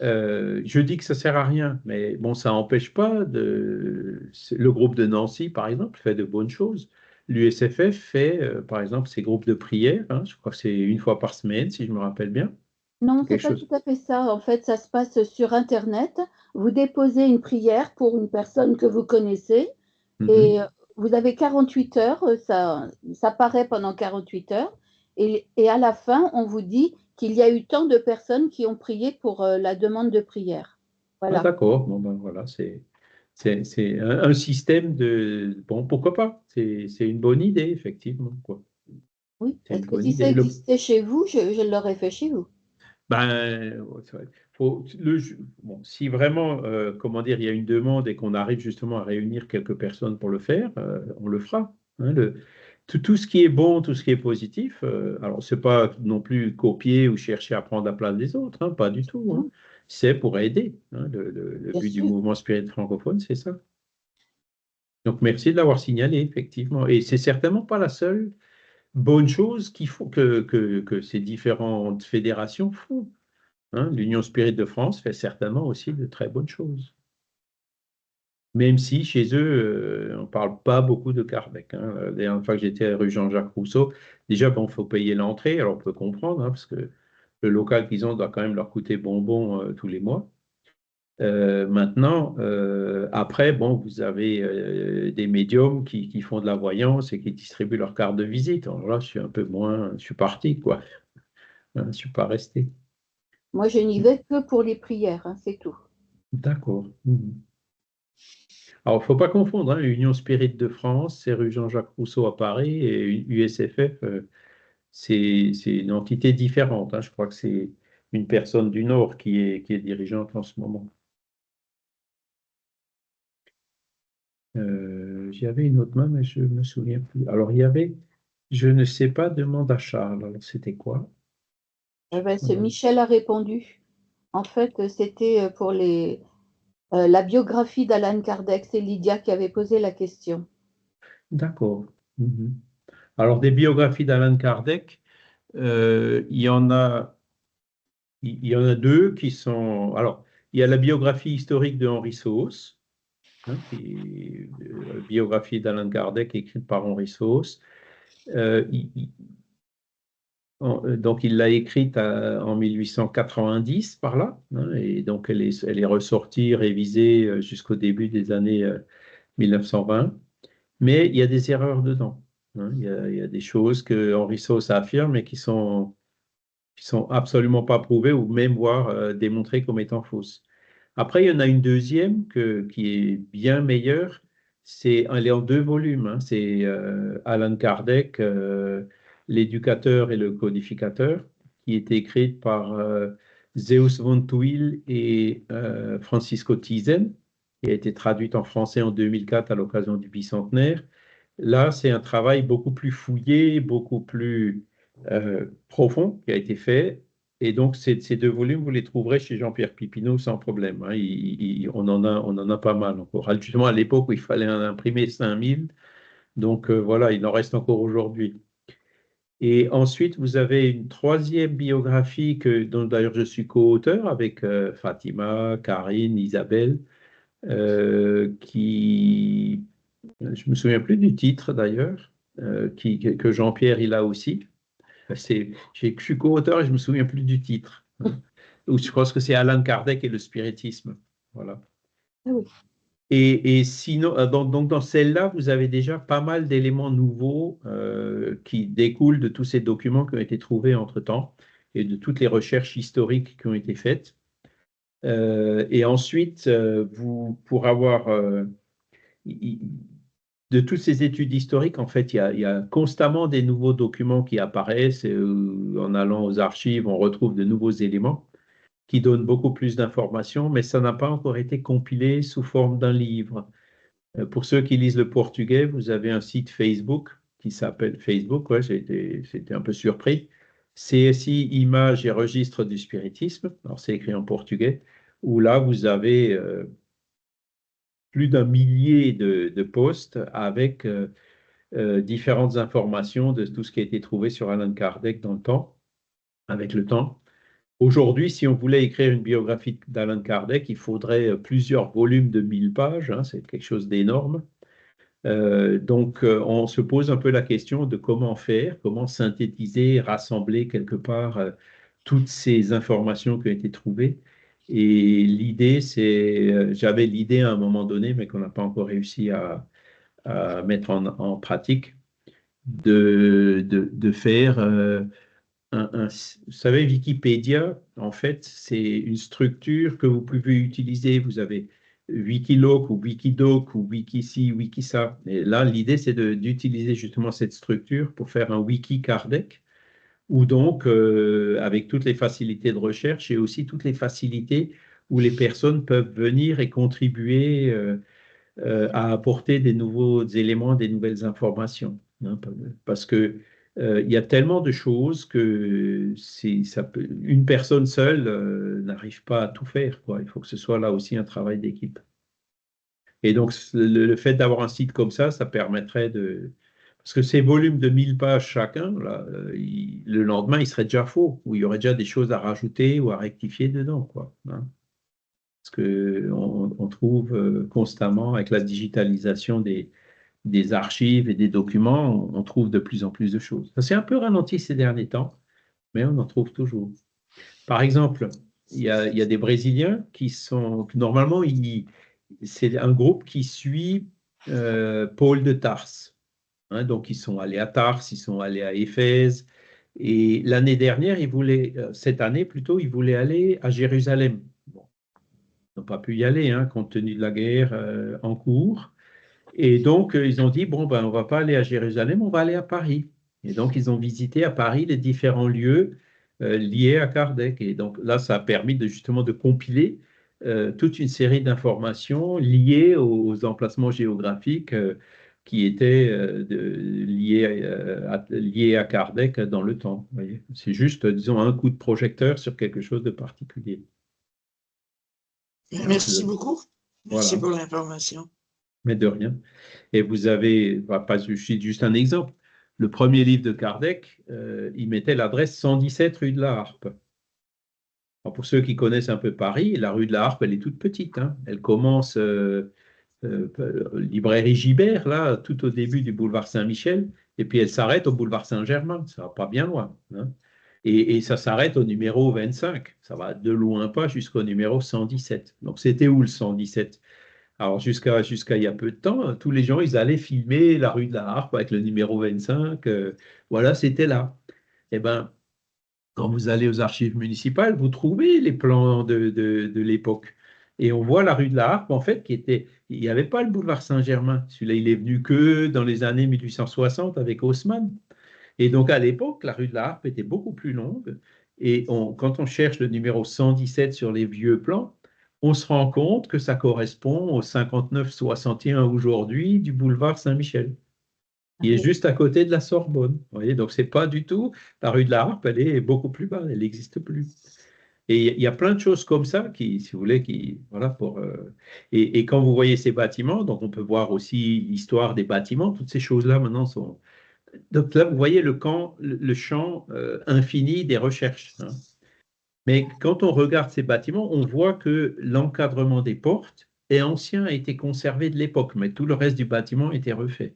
je dis que ça sert à rien, mais bon, ça n'empêche pas le groupe de Nancy, par exemple, fait de bonnes choses. L'USFF fait, par exemple, ses groupes de prière. Hein, je crois que c'est 1 fois par semaine, si je me rappelle bien. Non, c'est Quelque pas chose. tout à fait ça. En fait, ça se passe sur Internet. Vous déposez une prière pour une personne que vous connaissez et vous avez 48 heures. Ça paraît pendant 48 heures. Et à la fin, on vous dit qu'il y a eu tant de personnes qui ont prié pour la demande de prière. Ah, Voilà. d'accord. Bon, ben voilà, c'est un système de. Bon, pourquoi pas? C'est une bonne idée, effectivement, quoi. Oui, C'est parce une que bonne si ça idée. existait chez vous, je l'aurais fait chez vous. Ben, ouais, c'est vrai. Bon, si vraiment, comment dire, il y a une demande et qu'on arrive justement à réunir quelques personnes pour le faire, on le fera. Hein. tout ce qui est bon, tout ce qui est positif, alors c'est pas non plus copier ou chercher à prendre la place des autres, hein, pas du tout, hein. C'est pour aider, hein. Le Bien but du sûr. mouvement spirit francophone, c'est ça. Donc merci de l'avoir signalé, effectivement. Et c'est certainement pas la seule bonne chose qu'il faut que ces différentes fédérations font, hein. L'Union Spirit de France fait certainement aussi de très bonnes choses. Même si chez eux, on ne parle pas beaucoup de Kardec, hein. La dernière fois que j'étais à rue Jean-Jacques Rousseau, déjà, bon, il faut payer l'entrée, alors on peut comprendre, hein, parce que le local qu'ils ont doit quand même leur coûter bonbon tous les mois. Maintenant, après, bon, vous avez des médiums qui font de la voyance et qui distribuent leur carte de visite. Alors là, je suis un peu moins, je suis parti, quoi. Hein, je ne suis pas resté. Moi, je n'y vais que pour les prières, hein, c'est tout. D'accord. Mhm. Alors, il ne faut pas confondre, hein, Union Spirit de France, c'est rue Jean-Jacques Rousseau à Paris, et USFF, c'est une entité différente, hein. Je crois que c'est une personne du Nord qui est dirigeante en ce moment. J'avais une autre main, mais je ne me souviens plus. Alors, il y avait, je ne sais pas, demande à Charles. Alors, c'était quoi? Eh ben, c'est Euh, Michel a répondu. En fait, c'était pour la biographie d'Alan Kardec. C'est Lydia qui avait posé la question. D'accord. Mhm. Alors, des biographies d'Alan Kardec, il y en a deux qui sont. Alors, il y a la biographie historique de Henri Sauce, hein, biographie d'Alan Kardec écrite par Henri Sauce. Euh, il- il- donc, il l'a écrite en 1890 par là, hein, et donc elle est ressortie, révisée jusqu'au début des années 1920. Mais il y a des erreurs dedans, hein. Il y a des choses que Henri Sauce affirme et qui sont absolument pas prouvées ou même voire démontrées comme étant fausses. Après, il y en a une deuxième qui est bien meilleure. Elle est en deux volumes, hein. C'est Alan Kardec, l'éducateur et le codificateur, qui est écrite par Zeus von Thuil et Francisco Thyssen, qui a été traduite en français en 2004 à l'occasion du bicentenaire. Là, c'est un travail beaucoup plus fouillé, beaucoup plus profond qui a été fait. Et donc, ces deux volumes, vous les trouverez chez Jean-Pierre Pipineau sans problème, hein. On en a pas mal encore. Justement, à l'époque où il fallait en imprimer 5000. Donc, voilà, il en reste encore aujourd'hui. Et ensuite, vous avez une troisième biographie dont d'ailleurs je suis co-auteur avec Fatima, Karine, Isabelle, qui, je me souviens plus du titre d'ailleurs, que Jean-Pierre il a aussi. Je suis co-auteur et je me souviens plus du titre, hein. Ou je pense que c'est Alan Kardec et le spiritisme. Voilà. Ah oui. Et sinon, donc dans celle-là, vous avez déjà pas mal d'éléments nouveaux qui découlent de tous ces documents qui ont été trouvés entre-temps et de toutes les recherches historiques qui ont été faites. Et ensuite, pour avoir de toutes ces études historiques, en fait, il y a constamment des nouveaux documents qui apparaissent. Et, en allant aux archives, on retrouve de nouveaux éléments qui donnent beaucoup plus d'informations, mais ça n'a pas encore été compilé sous forme d'un livre. Pour ceux qui lisent le portugais, vous avez un site Facebook qui s'appelle Facebook, ouais, j'étais un peu surpris. CSI Images et Registres du Spiritisme, alors c'est écrit en portugais, où là vous avez plus d'un millier de posts avec différentes informations de tout ce qui a été trouvé sur Alan Kardec dans le temps, avec le temps. Aujourd'hui, si on voulait écrire une biographie d'Alan Kardec, il faudrait plusieurs volumes de 1000 pages, hein, c'est quelque chose d'énorme. Donc, on se pose un peu la question de comment faire, comment synthétiser, rassembler quelque part toutes ces informations qui ont été trouvées. Et l'idée, j'avais l'idée à un moment donné, mais qu'on n'a pas encore réussi à mettre en pratique, de faire vous savez, Wikipédia, en fait, c'est une structure que vous pouvez utiliser. Vous avez Wikiloc ou Wikidoc ou Wikisi, Wikisa. Et là, l'idée, c'est d'utiliser justement cette structure pour faire un wiki Kardec, ou donc avec toutes les facilités de recherche et aussi toutes les facilités où les personnes peuvent venir et contribuer à apporter des nouveaux éléments, des nouvelles informations. hein, parce que il y a tellement de choses que une personne seule n'arrive pas à tout faire, quoi. Il faut que ce soit là aussi un travail d'équipe. Et donc, le fait d'avoir un site comme ça permettrait de... Parce que ces volumes de 1000 pages chacun, là, le lendemain, il serait déjà faux, ou il y aurait déjà des choses à rajouter ou à rectifier dedans, quoi, hein. Parce qu'on trouve constamment, avec la digitalisation des archives et des documents, on trouve de plus en plus de choses. Ça s'est un peu ralenti ces derniers temps, mais on en trouve toujours. Par exemple, il y a des Brésiliens qui sont... Normalement, c'est un groupe qui suit Paul de Tarse, hein. Donc, ils sont allés à Tarse, ils sont allés à Éphèse. Et l'année dernière, cette année plutôt, ils voulaient aller à Jérusalem. Bon, ils n'ont pas pu y aller, hein, compte tenu de la guerre en cours. Et donc, ils ont dit, bon, ben, on ne va pas aller à Jérusalem, on va aller à Paris. Et donc, ils ont visité à Paris les différents lieux liés à Kardec. Et donc, là, ça a permis justement de compiler toute une série d'informations liées aux emplacements géographiques qui étaient liés à Kardec dans le temps. Vous voyez. C'est juste, disons, un coup de projecteur sur quelque chose de particulier. Merci beaucoup. Merci Voilà. pour l'information. Mais de rien. Et vous avez, pas juste un exemple, le premier livre de Kardec, il mettait l'adresse 117 rue de la Harpe. Alors pour ceux qui connaissent un peu Paris, la rue de la Harpe, elle est toute petite, hein. Elle commence librairie Gibert, là, tout au début du boulevard Saint-Michel, et puis elle s'arrête au boulevard Saint-Germain, ça va pas bien loin, hein. Et ça s'arrête au numéro 25, ça va de loin pas jusqu'au numéro 117. Donc c'était où le 117? Alors, jusqu'à il y a peu de temps, tous les gens, ils allaient filmer la rue de la Harpe avec le numéro 25. Voilà, c'était là. Eh bien, quand vous allez aux archives municipales, vous trouvez les plans de l'époque. Et on voit la rue de la Harpe, en fait, il n'y avait pas le boulevard Saint-Germain. Celui-là, il est venu que dans les années 1860 avec Haussmann. Et donc, à l'époque, la rue de la Harpe était beaucoup plus longue. Et quand on cherche le numéro 117 sur les vieux plans, on se rend compte que ça correspond au 59-61 aujourd'hui du boulevard Saint-Michel, qui est juste à côté de la Sorbonne. Vous voyez, donc, c'est pas du tout. La rue de la Harpe, elle est beaucoup plus bas, elle n'existe plus. Et il y a plein de choses comme ça qui, si vous voulez, voilà, et quand vous voyez ces bâtiments, donc on peut voir aussi l'histoire des bâtiments, toutes ces choses-là maintenant sont. Donc là, vous voyez le champ infini des recherches, hein. Mais quand on regarde ces bâtiments, on voit que l'encadrement des portes est ancien, a été conservé de l'époque, mais tout le reste du bâtiment a été refait.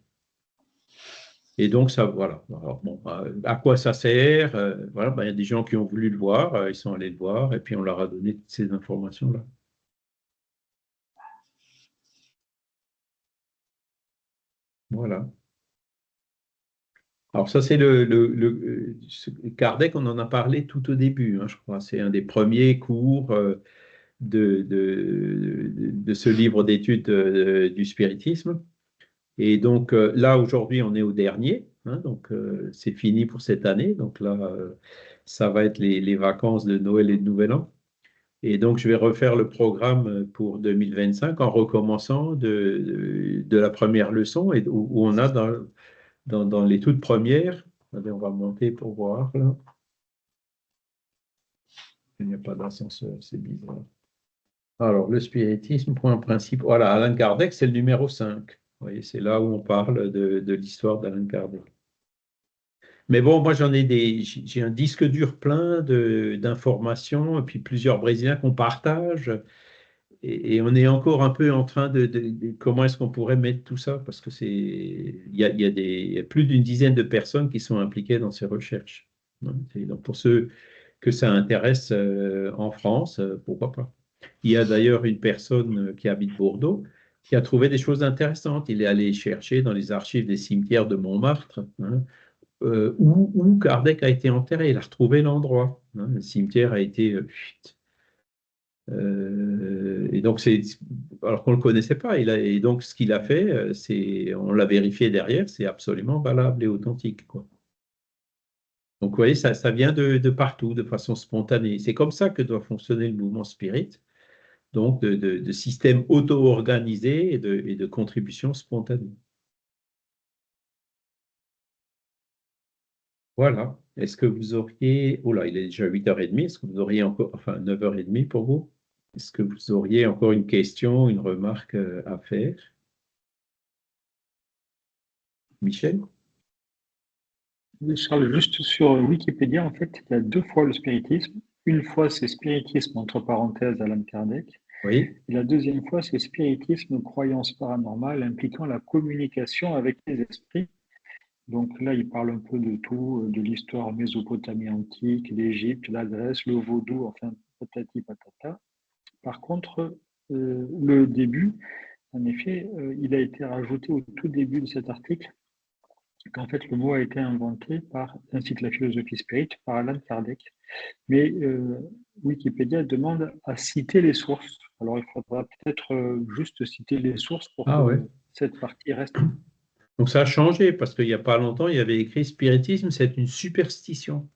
Et donc, ça, voilà. Alors, bon, à quoi ça sert? Voilà, ben, il y a des gens qui ont voulu le voir, ils sont allés le voir, et puis on leur a donné toutes ces informations-là. Voilà. Alors ça, c'est Kardec, on en a parlé tout au début, hein, je crois. C'est un des premiers cours de ce livre d'études du spiritisme. Et donc là, aujourd'hui, on est au dernier, hein, donc c'est fini pour cette année. Donc là, ça va être les vacances de Noël et de Nouvel An. Et donc, je vais refaire le programme pour 2025 en recommençant de la première leçon où on a dans les toutes premières. Allez, on va monter pour voir là. Il n'y a pas d'ascenseur, c'est bizarre. Alors, le spiritisme, point principe. Voilà, Allan Kardec, c'est le numéro 5. Vous voyez, c'est là où on parle de l'histoire d'Allan Kardec. Mais bon, moi, j'ai un disque dur plein d'informations, et puis plusieurs Brésiliens qu'on partage. Et on est encore un peu en train de comment est-ce qu'on pourrait mettre tout ça, parce que il y a plus d'une dizaine de personnes qui sont impliquées dans ces recherches. Et donc, pour ceux que ça intéresse en France, pourquoi pas. Il y a d'ailleurs une personne qui habite Bordeaux qui a trouvé des choses intéressantes. Il est allé chercher dans les archives des cimetières de Montmartre, hein, où Kardec a été enterré. Il a retrouvé l'endroit, hein. Le cimetière a été et donc, alors qu'on ne le connaissait pas. Et donc, ce qu'il a fait, on l'a vérifié derrière, c'est absolument valable et authentique, quoi. Donc, vous voyez, ça vient de partout, de façon spontanée. C'est comme ça que doit fonctionner le mouvement spirit, donc de système auto-organisé et de contribution spontanée. Voilà. Est-ce que vous auriez... Oh là, il est déjà 8h30. Est-ce que vous auriez encore... Enfin, 9h30 pour vous? Est-ce que vous auriez encore une question, une remarque à faire? Michel? Oui, Charles, juste sur Wikipédia, en fait, il y a 2 fois le spiritisme. Une fois, c'est spiritisme, entre parenthèses, Alan Kardec. Oui. Et la deuxième fois, c'est spiritisme, croyance paranormale impliquant la communication avec les esprits. Donc là, il parle un peu de tout, de l'histoire Mésopotamie antique, l'Égypte, la Grèce, le vaudou, enfin, patati patata. Par contre, le début, en effet, il a été rajouté au tout début de cet article qu'en fait, le mot a été inventé par, ainsi que la philosophie spirit, par Alan Kardec. Mais Wikipédia demande à citer les sources. Alors, il faudra peut-être juste citer les sources pour Ah que ouais. cette partie reste. Donc ça a changé parce qu'il n'y a pas longtemps, il y avait écrit spiritisme, c'est une superstition.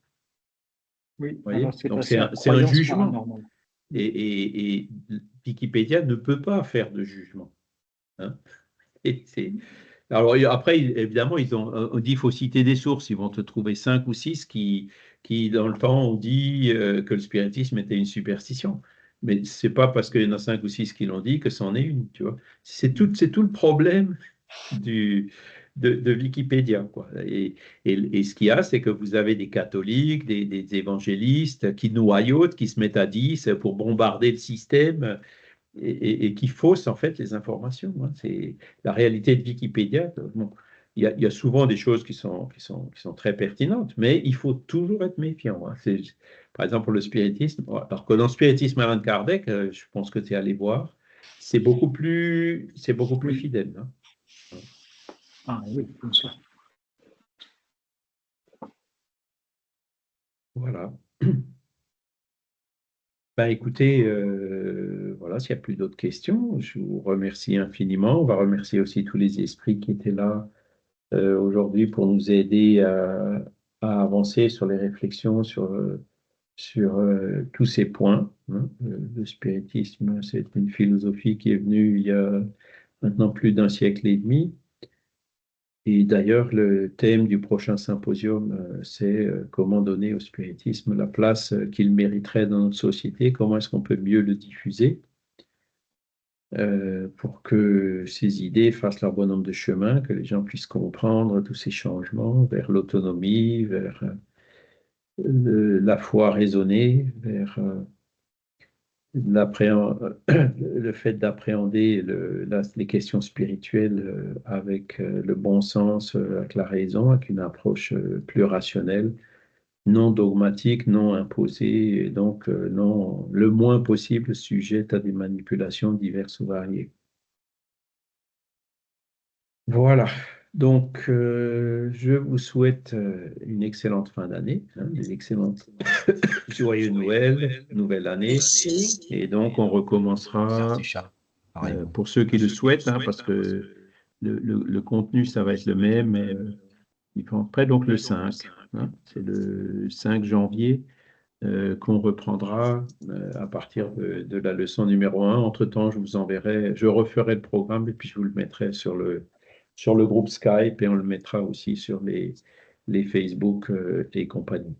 Oui, Vous voyez? alors c'est Donc passé à c'est un croyance jugement. paranormale. Et Wikipédia ne peut pas faire de jugement. Hein. Alors après, évidemment, on dit qu'il faut citer des sources. Ils vont te trouver 5 ou 6 qui dans le temps, ont dit que le spiritisme était une superstition. Mais c'est pas parce qu'il y en a 5 ou 6 qui l'ont dit que c'en est une, tu vois. C'est tout le problème de Wikipédia, quoi. Et ce qu'il y a, c'est que vous avez des catholiques, des évangélistes qui noyautent, qui se mettent à 10 pour bombarder le système et qui faussent en fait les informations. Hein. C'est la réalité de Wikipédia. Bon, il y a souvent des choses qui sont très pertinentes, mais il faut toujours être méfiant. Hein. Par exemple, pour le spiritisme, alors que dans le spiritisme Alain Kardec, je pense que tu es allé voir, c'est beaucoup plus Oui. fidèle. Hein. Ah oui, bien sûr. Voilà. Ben, écoutez, voilà, s'il n'y a plus d'autres questions, je vous remercie infiniment. On va remercier aussi tous les esprits qui étaient là aujourd'hui pour nous aider à avancer sur les réflexions sur tous ces points. Hein. Le spiritisme, c'est une philosophie qui est venue il y a maintenant plus d'un siècle et demi. Et d'ailleurs, le thème du prochain symposium, c'est comment donner au spiritisme la place qu'il mériterait dans notre société, comment est-ce qu'on peut mieux le diffuser pour que ces idées fassent leur bonhomme de chemin, que les gens puissent comprendre tous ces changements vers l'autonomie, vers la foi raisonnée, vers le fait d'appréhender les questions spirituelles avec le bon sens, avec la raison, avec une approche plus rationnelle, non dogmatique, non imposée, et donc non le moins possible sujette à des manipulations diverses ou variées. Voilà. Donc, je vous souhaite une excellente fin d'année, hein, des excellentes joyeux Noël, nouvelle année. Merci. Et donc, on recommencera Merci, Charles. Pareillement. pour ceux qui le souhaitent, hein, parce que le contenu, ça va être le même, mais il faut après, donc le 5. Hein, c'est le 5 janvier qu'on reprendra à partir de la leçon numéro 1. Entre-temps, je referai le programme et puis je vous le mettrai sur le groupe Skype et on le mettra aussi sur les Facebook et compagnie.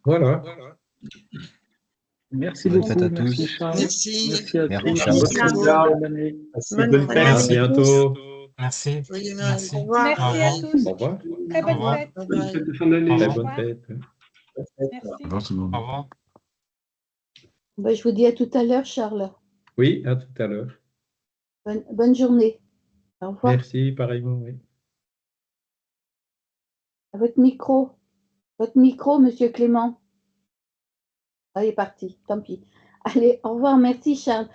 Voilà. Merci Bonne beaucoup, fête à merci tous. Charles. Merci. Merci à Merci, tous. Charles. Bonne fête, bonne année. Bonne À Noël. bientôt. Merci. Joyeux Noël. Merci. Au revoir. Au Merci à revoir. tous. Au revoir. Très Au bonne revoir. fête. Bye Bonne bye. fête de fin d'année. Au Très revoir. bonne fête. Merci. Au revoir. Ben, je vous dis à tout à l'heure, Charles. Oui, à tout à l'heure. Bonne journée. Au revoir. Merci, pareillement. Oui. À votre micro, monsieur Clément. Ah, il est parti, tant pis. Allez, au revoir, merci Charles.